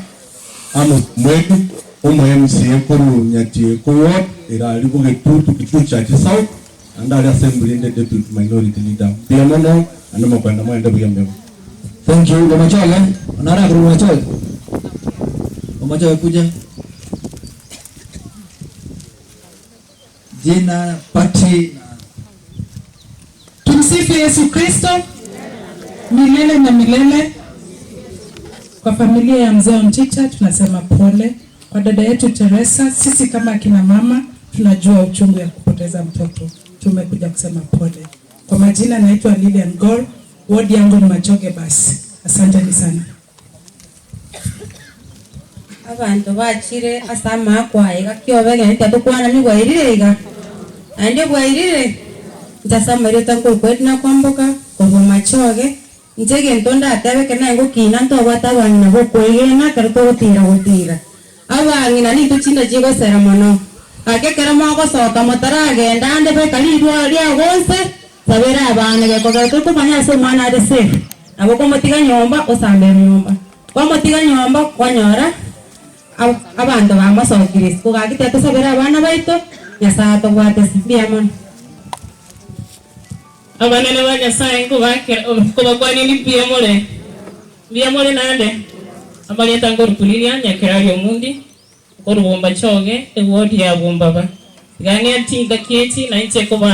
Speaker 9: Amu mwetu. Omo MCA kuru nyati kuwot. Ira libuge tutu kitucha chisau. Anda assembly inde deputy minority leader. Pia mono. Ando mkwenda mwende buya mbemu.
Speaker 17: Thank you. Lomachoga. Anara kuru lomachoga. Lomachoga kuja. Jina Pati.
Speaker 12: Tumsifu Yesu Kristo milele na milele. Kwa familia ya mzee Onchicha tunasema pole. Kwa dada yetu Teresa, sisi kama akina mama tunajua uchungu ya kupoteza mtoto. Tumekuja kusema pole. Kwa majina naitwa Lilian Gor, ward yangu ni Machoge basi. Asanteni sana.
Speaker 18: Abantu bachire asama kwaye gakyobege ntatukwana ni gwairire ande gwairire ntasamari tanko kwetna kwamboka kwa Machoge ntege ntonda atebeke nango kina ntobata banyina bokwegena karto gutira abangina ni tuchinda jigo sera mono akekera mako sota motarage ndande be kalirwa lia gonse sabera abana ge koga tuko manya so mwana de se abo ko motiga nyomba osambe nyomba kwa motiga nyomba kwanyora abantu bamasokire ko gagite tusabera abana baito nyasato gwate biamon
Speaker 10: abanene ba Nyasaye ngo bakera ko bagwani ni biamole nande abali tangor kulilia nyakera yo mundi ko rubomba choge e wodi ya bombaba gani ati daketi na nche ko ba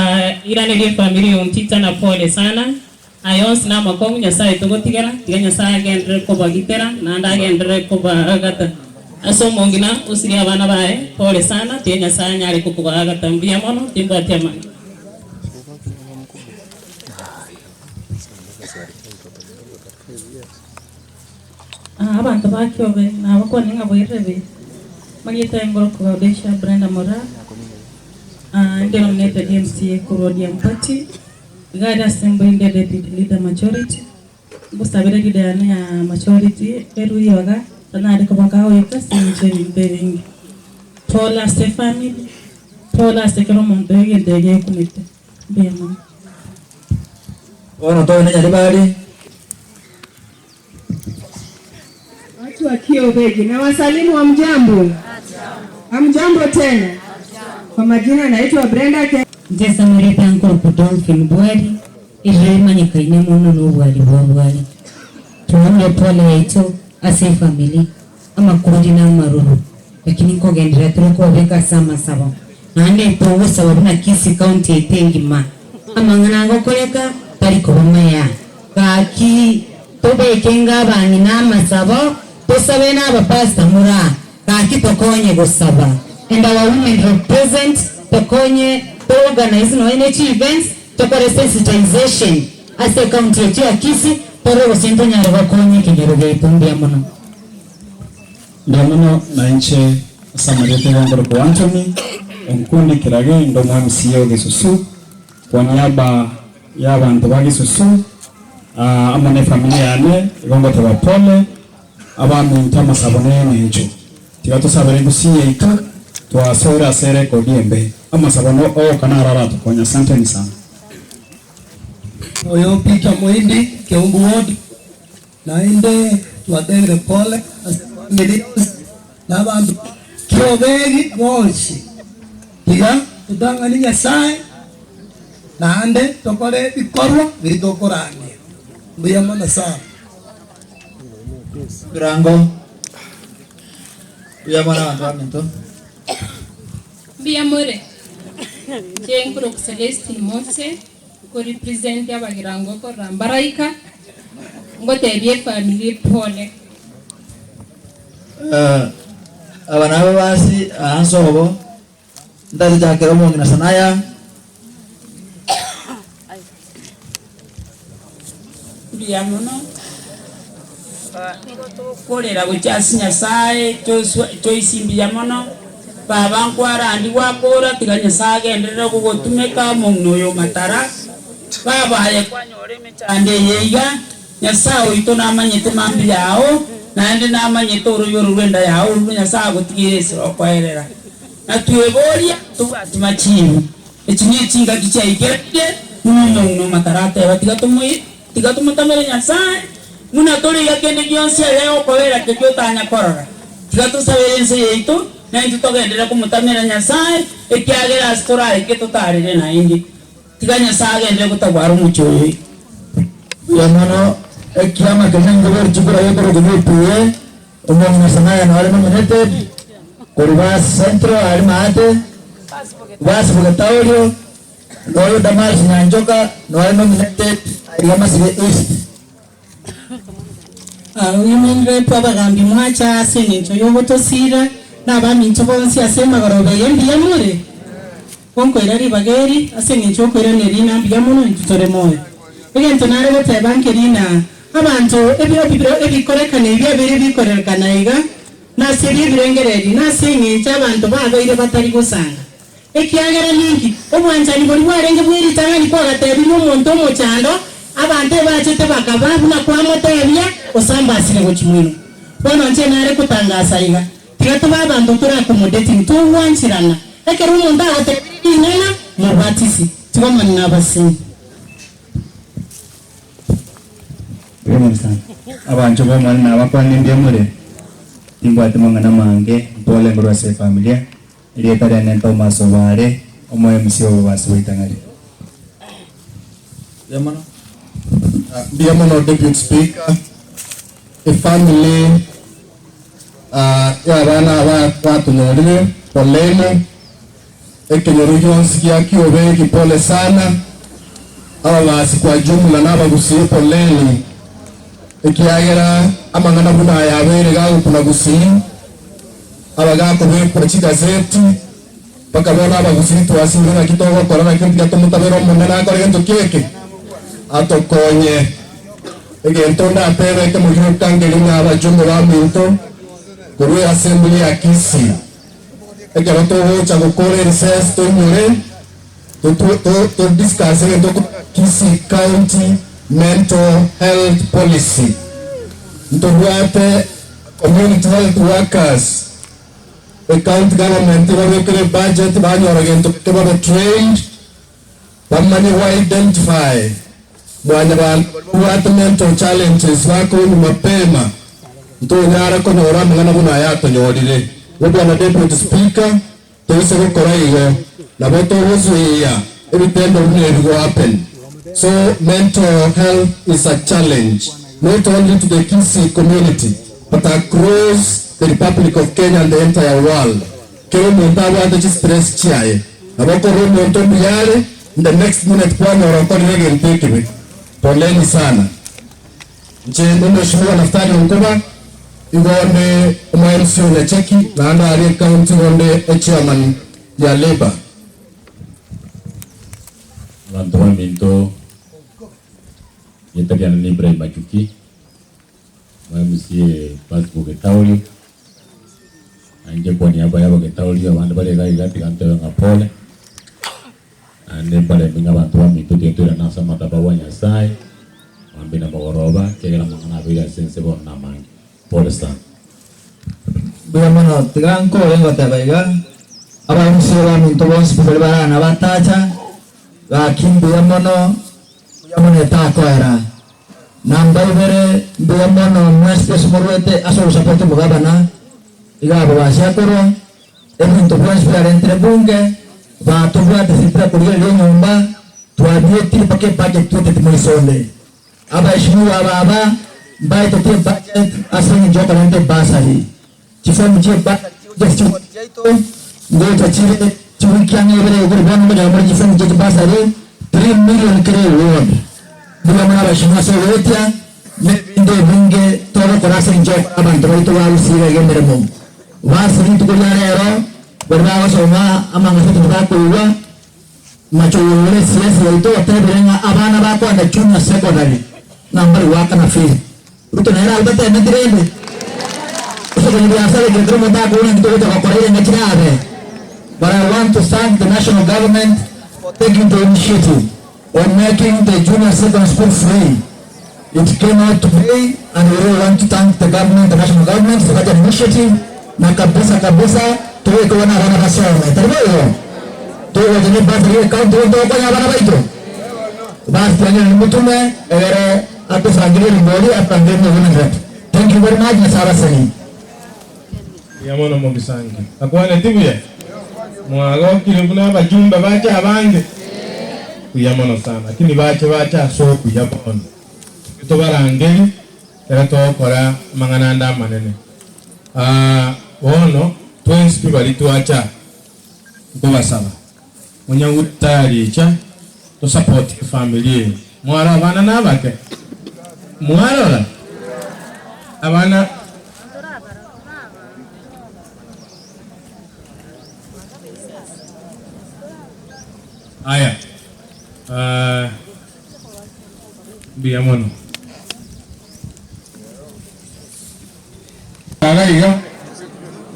Speaker 10: irane ri family untita na pole sana ayons na makongu Nyasaye to gotigera tiga Nyasaye gendre ko bagitera na nda gendre ko ba agata aso mongina usiri abana bae pole sana tiga Nyasaye nyari ko ko agata biamono timba tema abantu bakyobe nabako ninga boirebe magita ngoro ko desha Brenda Mora ndero mnete DMCA kurodia mpati gada assembly inde deputy leader majority busabere gidane ya majority eru yoga tanade ko bakao yekasi ncheni mberingi Paula Stefani Paula sekero mondege ndege kumite bema
Speaker 17: Ono to nenya libali
Speaker 19: wa Kiobegi na wasalimu wa mjambo. Hamjambo tena. Kwa majina naitwa Brenda Ke.
Speaker 18: Njesa mwereta nkoro kudonki mbwari. Irema nyakaine mono n'ubwari bwari. Tuone pole yaito ase family ama kurudi na maruru. Lakini ko gendera turiko beka sama sabo. Nande to sababu na Kisi County etengi ma. Amangana ngo koleka tariko bamaya. Kaki tobe kenga bani na masabo. Tosabe na abapasta mura kaki tokonye gusaba and our women represent tokonye to organize no energy events to for sensitization as a county ya Kisi toro wasinto nyaro bakonye kigero gaitumbi amono
Speaker 3: ndamono na nche samarete ngoro kwa Anthony onkundi kirage ndo MCA gesusu kwa niaba ya abantu bagisusu amane familia yane igongo tabapole abantu ntama sabone n'enjo tigato sabere gusiye ika twasora sere ko diembe ama sabono o kana rara tukonya asante sana
Speaker 20: oyo Peter Mwindi Kiungu ward na inde twadere pole millions na bantu Kiobegi woshi tiga tudangani Nyasaye na ande tokore bikorwa bitokoranye mbiyamana sana
Speaker 17: Birango Biamana wanto
Speaker 10: Biamore Jengro Celeste Mose ko represent ya Bagirango ko Rambaraika ngote bie family pole
Speaker 17: abana basi ansobo ndazi jakero mo ngina sanaya
Speaker 12: ya muno korera buchasi nyasaye choisimbia muno baba nkwara andi wakora tiganya sage enderera kugotumeka mungnoyo matara baba ye kwanyore mechande yeiga nyasaye ito namanyete mambi yao nande namanyete uruyo rwenda yao nyasaye gotigire siro kwaerera natweboria tubatima chini echinye chinga kichaigete muno matarate tigatumutamere nyasaye muna tori yakende gyonse leo kwera kegyotanya korora tigatusaberense yeito na itutogendera kumutamira nyasaye ekyagera astorale ketotarire na indi tiganya sagendere kutagwara umuchoyo
Speaker 17: yamano ekyama kenengo berchukura yekoro gnupuye umongna sanaya nare nominated Kurubas Centro Arimate Vas Bogotaurio Noyo Damas Nyanjoka Noyo nominated Ariama Sige East
Speaker 5: Uyumendre pabagambi mwacha asenincho yobotosira n'abamincho bonsi asema garobe yembi yamure konko irari bageri asenincho kwera nerina biyamuno intutore moyo egento nare bote bankerina abantu ebikorekana ebyabere bikorekana iga naseri ebirengereri nasengecha abantu babaire batari gusanga ekyagera ningi obwanjani boli bwarenge bweritanga ni kwagatebi n'omuntu omuchando abantu bachete bakababuna kwa motebya osambasire gochimwino bono nche nare kutangasa iga tigatuba abantu turakomodeti tuwanchirana ekero umuntu agatebirina mubatisi tibamana nabasini
Speaker 17: abantu bomwana nabakwana embyemure timbwate mangana mange mpole ngorwase familia ilietare nento masobare omoye msio basi witangari
Speaker 1: yamano Biamono Deputy Speaker, a family, bana watu nyorire, poleni, ekenyorujo nsikia kiobe kipole sana, awa basi kwa jumla naba gusiye poleni, ekiagera amangana buna yabere gagu kuna gusiye, abagako be kwa gazeti, bakabona abagusiye tuwasingira kitoko korana kintu yatomutavero munena akore gento keke. Atokonye egento na pere ke mujuru kangeli na abajumbe ba minto kuri assembly ya Kisi egero to hocha gukore recess to nyure to discuss egento Kisi County mental health policy ntobwate community health workers the county government babekere budget banyora egento ke babe trained bamanye wa identify what mental challenges wako ni mapema ntonyara ko nyora mwana buna yato nyorire bwana Deputy Speaker tose ko koraigo na boto wozuya ebitendo bine happen. So mental health is a challenge not only to the Kisii community but across the Republic of Kenya and the entire world. Kero montawa ante stress chiaye na boko romo ntombi yale in the next minute kwa nyora ko rege ntekebe. Poleni sana. Nche ndio shule naftari mkoba igone mwansi na cheki na anda ali county onde chairman ya labor.
Speaker 21: Bantu minto yetakiana libre machuki. Mwansi passport ketauli. Anje kwa niaba ya ketauli abantu bale gati kante ngapole. Ande pale minga bantu minto tietura nasa matabawa nyasai. Ambina mogoroba kegera mangana bila sense bon namangi. Pole sana.
Speaker 17: Bila mana tiganko lengo tabaiga abang sira minto bons pelbaran abatacha lakin bila mana tako era nambay bere bila mana muestres morwete asal sapote mogabana iga bawasia koro minto bons pelbaran entre bunge va tu buat sitra kuliah nyomba tua dieti pakai budget tu temoisonde aba ishmu aba baik tu budget asal joka nanti basari cifam cipa just itu gue caciri curi kian ini gue buat menjamur cifam jadi basari 3 million reward bila mana ishmu sewetia mende bunge toro korasa joka aban toro itu lalu sih lagi meremu wasri itu kuliah era berbawa sama amang itu berlaku juga macam oleh sias itu terbenga abana bako ada cuma sekondari nambari waka na fi ruto na era albate na dirende so kwenye biashara ke dromo da kuna ndio kwa korea ngachirabe. But I want to thank the national government for taking the initiative on making the junior secondary school free. It came out today, and we really want to thank the government, the national government, for that initiative. Na kabisa tuwe kwa na wana basome tarboyo tuwe jeni basi ile kaunti ndio kwa wana baito basi tena ni mtume atusangile mboli apange mwana. Thank you very much na sawa sana
Speaker 9: yamona mobisangi akwana tibuye mwago kilibuna bajumba bacha abange kuyamona sana lakini bacha so kuyabona tubarangeli era tokora mangananda manene wono twins bali tuacha kubasaba munyangutalicha to support family mwara abana nabake mwara abana aya biamono
Speaker 15: agaiga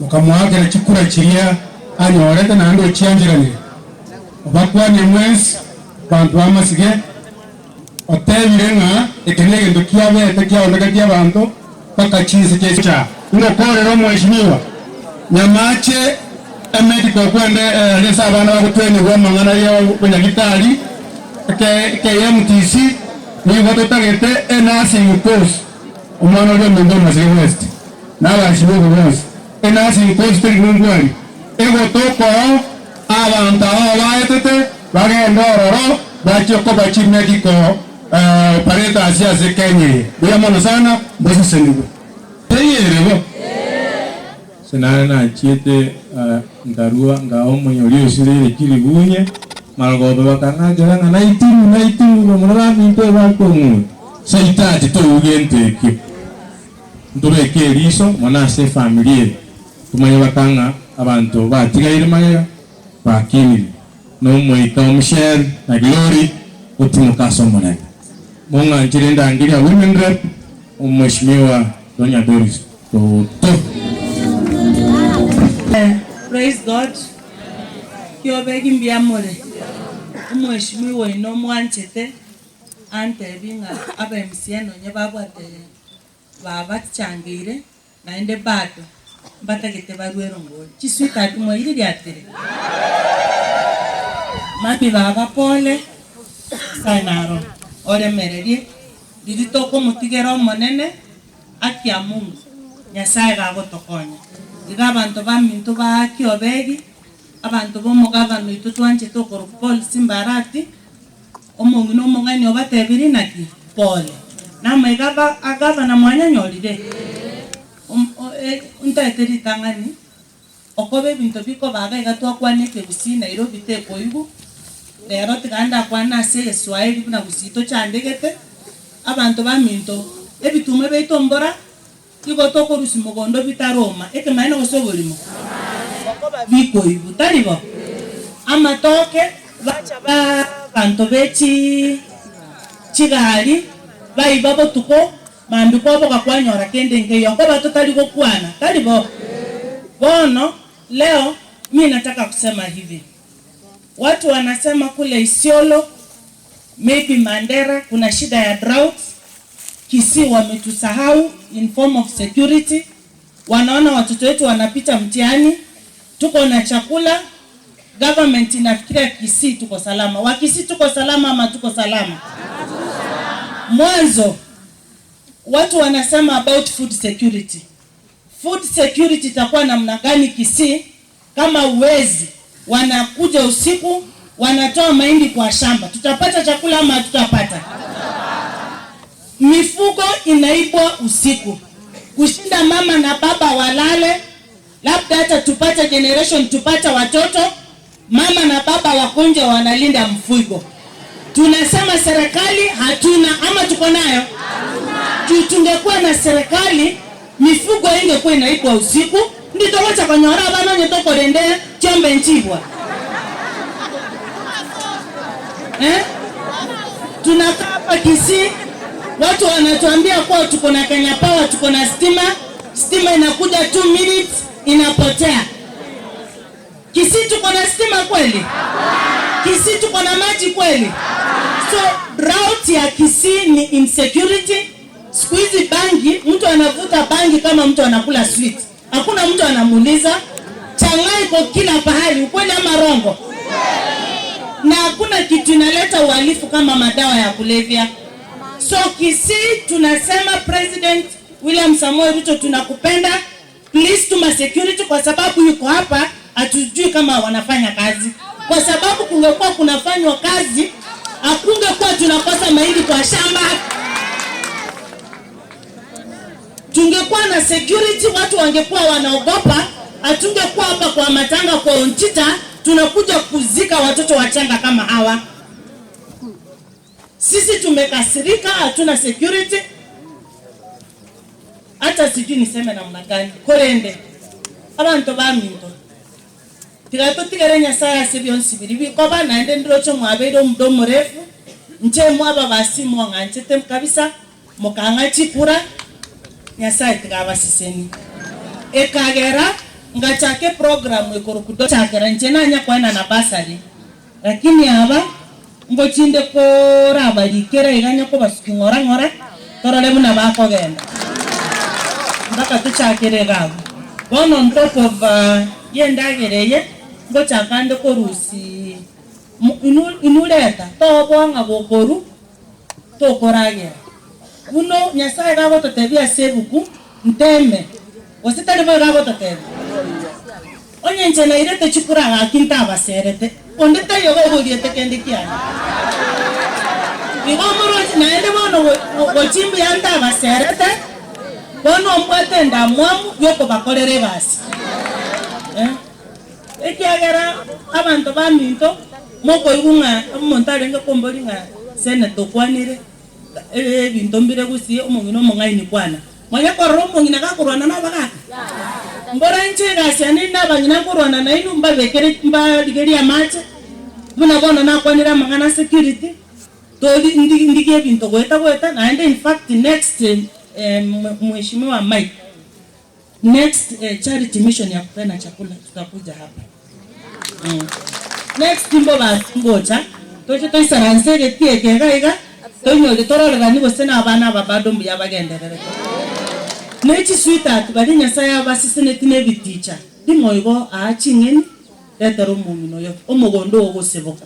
Speaker 15: mukamwagera chikura chiria anyorete nando chianjirani bakwane mwezi bantu amasige otebirenga ekenege ndokiabete kiaoneka kia bantu paka chinse checha unokorero mheshimiwa nyamache medical kwende lesa bana bakutweni kwa mangana ya banyagitari ke MTC ni wote tagete nursing course umwana wa Mendo Masige West na bashibo bose nursing course ngwari ego toko abantu abaetete bagenda ororo bachoko bachi medical pareta asia zekenye biyamona sana bose sendugo teyerebo senana na chiete ndarua ngao monyori usire kiribunye malgobe bakangagera na naitimu murara minto bakomu saitati to ugente ki ndureke riso monase familie tumanye bakanga abantu batigaire maya bakimiri no moika omsher na glory utimukaso mona monga njirenda angiria women rep umheshimiwa Donya Doris to
Speaker 2: praise God. Kiobegi mbiamole. Umheshimiwa ino mwanchete ante binga aba MCN onye babwate baba changire na ende bato batagete barwero ngoli. Chiswika tumo iri lyatere. Mami baba pole sanaro. Ore mererie diditoko mutigero monene akia Mungu. Nyasaye gagotokonya. Iga abantu bamintu ba Kiobegi abantu bo mugavano itutwanje tokoro Paul Simbarati omongi no mongani obatebiri naki pole nama igaba agava na mwanya nyorire untaeteri tangani okobe bintu biko baga igatwa kwaneke busi Nairobi te koibu lero tiganda kwana se Swahili kuna busito chandegete abantu baminto ebitume beitombora Kiko toko rusi mogondo bitaroma eke maina gosoborimo okoba biko ibu taribo ama toke bacha ba bantu bechi chigari baibabo tuko mambiko boka kwanyora kende nke yokoba totali kokwana taribo bono leo mimi nataka kusema hivi watu wanasema kule Isiolo maybe Mandera kuna shida ya drought Kisii wametusahau in form of security. Wanaona watoto wetu wanapita mtihani. Tuko na chakula. Government inafikiria Kisii tuko salama. Wakisii tuko salama ama tuko salama? Mwanzo watu wanasema about food security. Food security itakuwa namna gani Kisii kama uwezi wanakuja usiku wanatoa mahindi kwa shamba. Tutapata chakula ama tutapata? Mifugo inaibwa usiku. Kushinda mama na baba walale, labda hata tupata generation tupata watoto, mama na baba wakonja wanalinda mfugo. Tunasema serikali hatuna ama tuko nayo? Tungekuwa na serikali, mifugo ingekuwa inaibwa usiku, ndito wacha konyora bana nyetoko rende chombe nchibwa. Tunakaa hapa Kisii Watu wanatuambia kwa tuko na Kenya Power, tuko na stima. Stima inakuja 2 minutes inapotea. Kisii tuko na stima kweli? Kisii tuko na maji kweli? So route ya Kisii ni insecurity. Siku hizi bangi, mtu anavuta bangi kama mtu anakula sweet. Hakuna mtu anamuuliza. Changai kwa kila pahali, ukweli ama rongo? Na hakuna kitu inaleta uhalifu kama madawa ya kulevya. So Kisii tunasema President William Samoei Ruto tunakupenda. Please tuma security kwa sababu yuko hapa, hatujui kama wanafanya kazi. Kwa sababu kungekuwa kunafanywa kazi, hakungekuwa tunakosa mahindi kwa shamba. Tungekuwa na security, watu wangekuwa wanaogopa, hatungekuwa hapa kwa matanga kwa Onchita tunakuja kuzika watoto wachanga kama hawa. Sisi tumekasirika, hatuna security. Hata sijui niseme namna gani. Korende abantu baminto tigato tigarenya saya sebionsi biribi ko bana ende ndirocho mwabedo mdomo refu nche mwaba basimu nganchete kabisa mukanga chikura nyasaye tigabasiseni ekagera ngachake program ekorokudo chakera nchena nya kwana na basari lakini aba ngochinde ko rabali kera iganya ko basuki ngora torale muna bako genda ndaka tuchakere gabo one on top of yendagereye ngochakande ko rusi inuleta to bonga bokoru to korage uno nyasaye gabo totebia sebuku nteme wasitali bo gabo totebe onye nchena irete chikura akinta abaserete ondeta yogo bodiete kendikiana igomoro na ende bono gochimbi anta abaserete bono mbwate ndamwamu yoko bakorere basi ekiagera abantu baminto moko igunga montare ngo kombolinga sene tokwanire binto mbire gusi omongino mongaini kwana mwanya korombo ngina kakurwana na baga mbora nchega cyane nabanyina kurwana na inu mbabekere mbadigeri amache muna bona nakwanira mangana security toli ndigie binto gweta na in fact next mheshimiwa Mike next charity mission ya kupena chakula tutakuja hapa next timbo basingocha toje toisaransege tiekegaiga tonyole tororega nibo sena abana babado mbuya bagenderere nechi sweetheart bali nyasaye abasisene tine biticha dimoigo aachingeni tetero mumino yo omogondo ogoseboka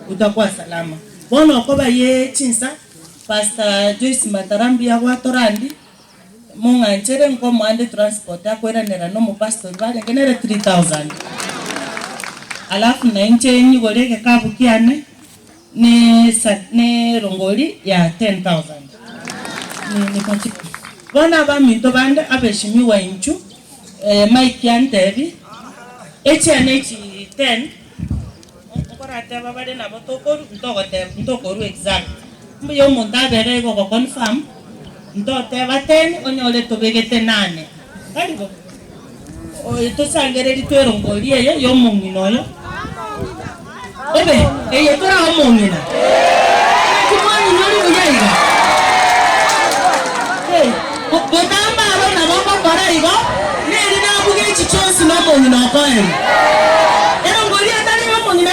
Speaker 2: utakuwa salama bono okoba ye chinsa Pastor Joyce Matarambi ya watorandi munga nchere nko mwande transport akwera nera no mu pastor bale genere 3000 alafu na nche nyigoleke kabukiane ne rongoli ya 10000 ni konti bona ba minto bande abeshimiwa inchu Mike yantebi HNH 10 okora teba bade na botokoru ntokoru exact mbuyo montabere go confirm ndote bateni onyole tobegete 8 kalibo o itosangere litwero ngoliye yo munginoyo obe eye tora omongina kumani noli uyayiga botamba abana boko kora igo neri na buge chichonsi no mongina okoen ero ngoliye tani no mongina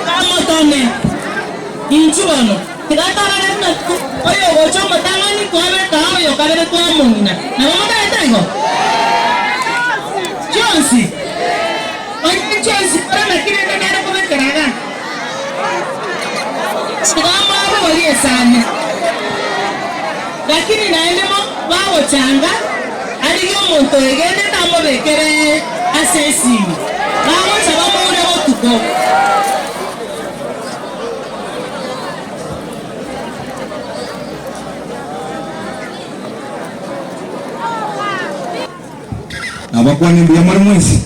Speaker 2: kamotone inchuono tigatara na oyo gocho matangani kwabe kao yo kabere kwa mungina na mama taitengo Johnsi oyo Johnsi para makire ndio kwa keraga sigama abo wali sana lakini naendemo bawo changa aliyo monto egene tamo bekere asesi bawo sababu ule botuko
Speaker 7: abakwani mbia mwezi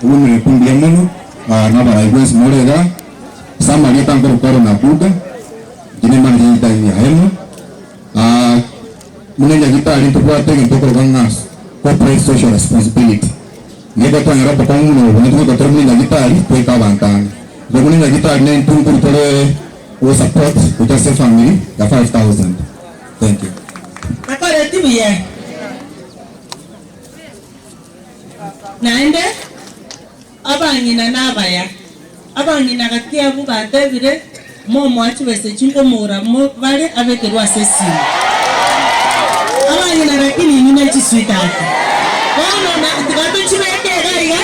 Speaker 7: ubu mekumbia muno na baraigwes morega sama ni tangoro koro na buga jini man hinta ni hema munenya gitari ntokwa tege ntokoro gangas corporate social responsibility nego twanyara bokongu no bantu ko termina gitari tweka bantanga munenya gitari ne ntunguru tole we support Ujase family ya 5,000. Thank you.
Speaker 2: Nakore tibu ya. Naende abanyina nabaya. Abanyina gatia buba David mo mwachi wese chingo mura mo vale abekerwa sesi. Abanyina rakini nina chiswitaki. Ono na tigato chimeke gaiga.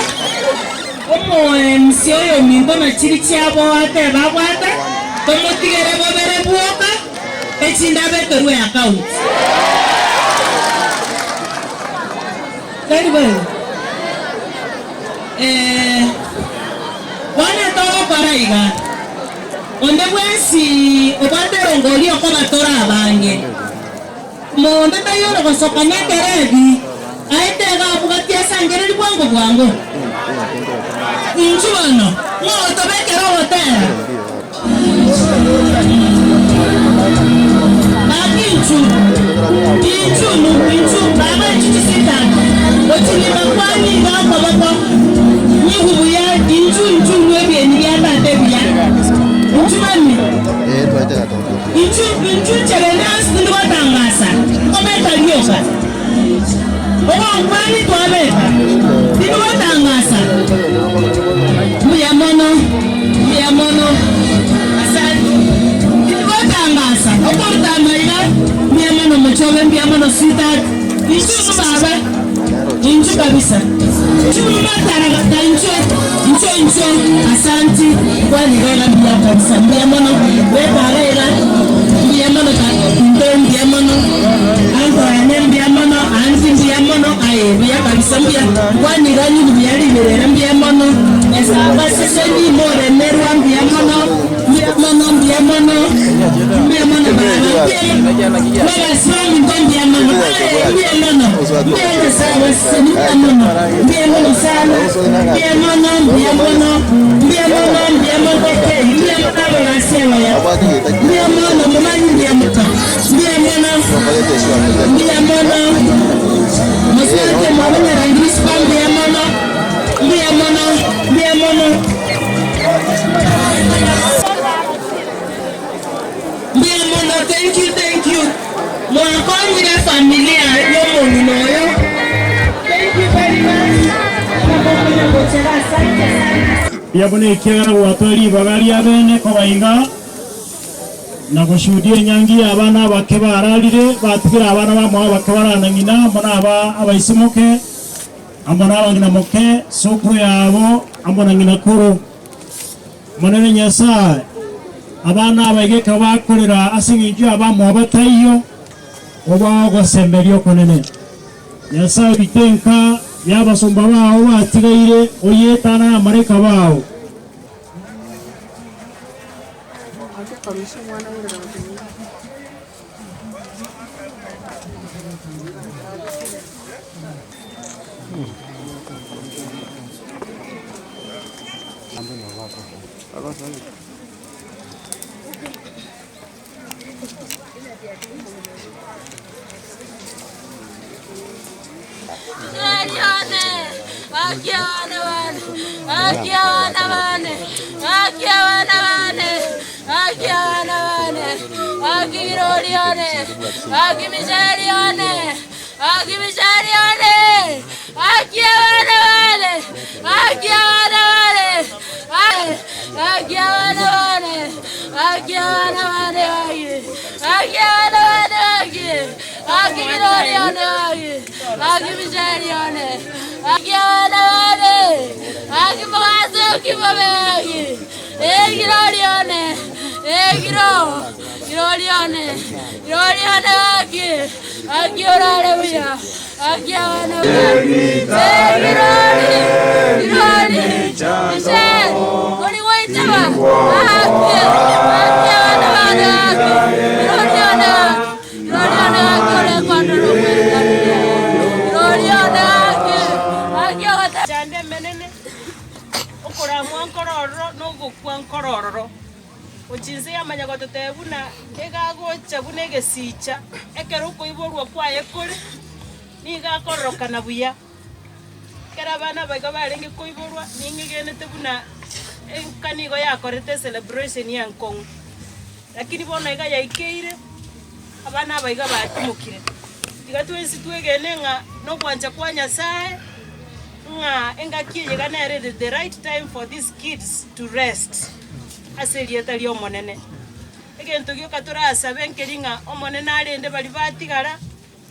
Speaker 2: Omo msio yo mingo na chiri chiabo ate babwata. Tomo tigere bobere buoka. Echinda bekerwa account. Karibu. Wana todo para iga. Onde wesi obate rongoli okoba tora abange. Monde tayo ko sokanya terebi. Aite ga bugatia sangere li bwango. Inchuano. Mo to bekero hotera. Inchu baba chitisita. Otini bakwani ga baba. Ni hubuya inchu nwebi ni ya tate biya. Mani. Inchu challenges ni watangasa. Kometa nyoka. Owa kwani to abeka. Ni watangasa. Mya mono. Asante. Ni watangasa. Okorta maiga. Mya mono mchobe mya mono sita. Inchu baba. Inchu kabisa. Inchu matara inchu. Asante. Kwani rola mya kabisa. Mya mono. Weparera. Mya mono ka. Mya mono. Anko ane mya mono. Anzi mya mono. Aye. Mya kabisa mya. Kwani rani mya liberera mya mono. Esa basi ni more merwa mya mono. Mya mono. Baba. Wala sami mya mono. Mya mono. Mya sawa sani mya mono. Mya mono sana. Mya mono. Thank you. Mwakongira familia yo munoyo. Thank you very much.
Speaker 11: Yabone kera watoli bagari abene ko bayinga na gushudia nyangi abana bakeba aralire batikira abana bamwe bakebara ngina mbona aba abaisimoke ambona abangina moke sokwe yabo ambona ngina kuru manene nyasa abana abage kabakorera asingi abamwe abatayo oba gosemberio konene nyasa bitenka yabasomba bawo batigaire oyetana amareka bawo
Speaker 8: Ujinsi ya manyagoto tebuna egagocha bunege sicha ekeruko iborwa kwaye kuri niga koroka na buya kera bana baga barenge koiborwa ninge gene tebuna enkanigo ya korete celebration ya nkong lakini bona iga yaikeire abana abaiga batumukire tiga twensi twegene ng'a no kwanja kwa Nyasaye ng'a engakie ganere the right time for these kids to rest aserieta lyo monene egento gyoka turasabe nkeringa omonene arende bali batigara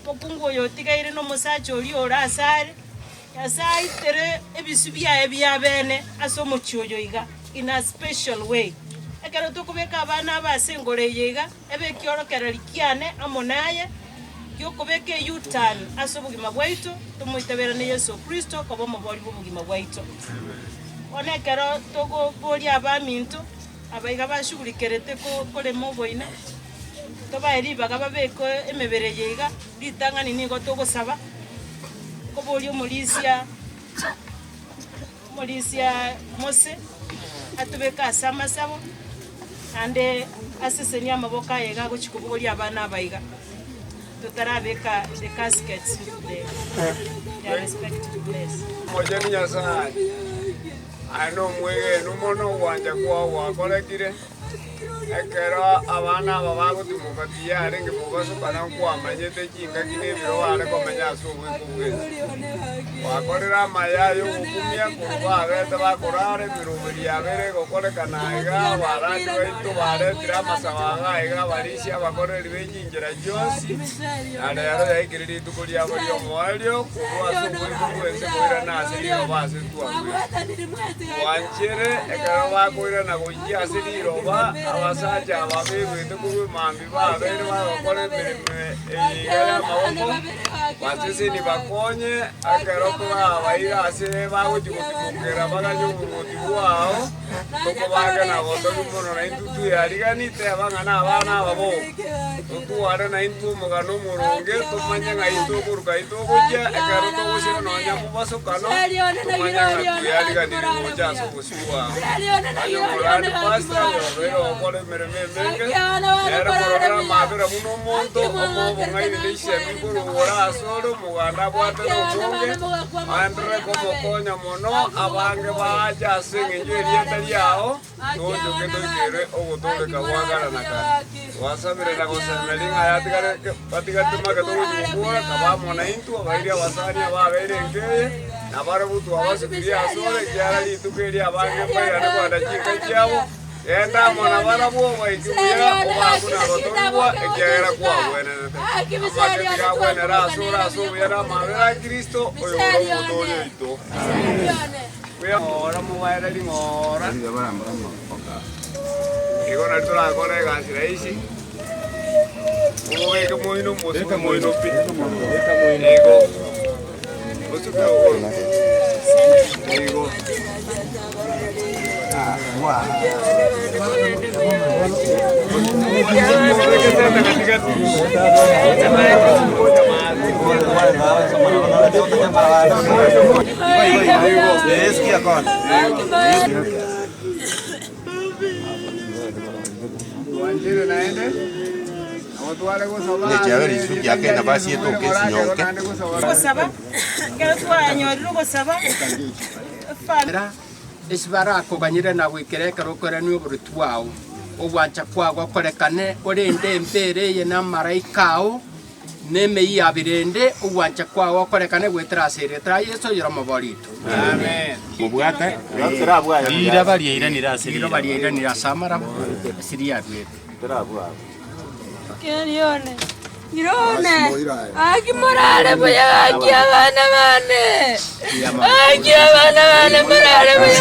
Speaker 8: okungu oyo tigaire no musacha oli orasare Nyasaye tere ebisubya ebyabene asomo chyoyo iga in a special way ekero tukubeka abana basengoreye iga ebekiorokera likiane amonaye gyokubeka yutan asobugima bwaitu tumuiteberane Yesu Kristo kobo mobori bubugima bwaitu onekero togo boli abamintu abaiga bashugulikerete ko kole moboina tobaeri bagaba beko emebereye iga litangani ningo togosaba koboli omulisia mose atubeka asama sabo ande asesenia maboka yega gochikubuli abana abaiga tutarabeka the caskets the respective place
Speaker 6: mojeni Nyasaye ano mwege numono wanja kwa wakolekire ekero abana aba bagutimukatia arenge mubaso kana kwa manyete kinga kine biro are komenya asubu kubwe wakorera mayayo gukumia kuba bete bakorare birubiri abere gokorekana iga barandi baitu bare drama sabaga iga barisia bakorera bekingira josi ale yaro yaikiriri tukuri abo yo mwalio kuba asubu kubwe se koira na asiri base tuwa wanchere ekero bakoira na gojia asiri roba abasaja ababebete kubi mambi babere bakore mirime eyigara maboko basese ni bakonye akero kuba abaira ase bagojikukera bagajo mumotibu wao toko baga na goto muno na intutu yariganite abangana abana ababo tuwara na intu mugano muronge tumanya ngaito kuruka ito kujya akero to gusino nonya mubaso kano tumanya yariganire moja so kusiwa ayo morani pasta yo okore mirime era morora mabera muno monto omo ngai nishe mikuru ora solo muganda bwate muronge andre como konya mono abange baja singe yerieta yao tojo que toikere ogotole kawagara naka wasabire na gosemelinga yatigare batigate magato ngura kabamo na intu abairia wasani ababere ngeye na barabutu abasikiria sole kyara litukeria abange paya na kwanda chika kyabo enda mona barabu baikira obakuna gotolwa ekyera kwa bwene akitiga bwene rasura subira mabera Kristo oyo gotole ito ora mubaira limora ego na tora kore gasira isi owe ke moino mosu ke moino pi ego mosu ke ego wa
Speaker 22: esibara koganyire na gwikereka rokora ni oburutu wao obwancha kwagwa korekane orende empere ye na maraikao neme ya birende obwancha kwagwa korekane gwetrasere tra Yesu yoro maborito amen
Speaker 6: mubwate
Speaker 22: ira bariira ni rasamara siria bwe
Speaker 23: Kerione Aki morale boya aki abana bane aki abana bane morale boya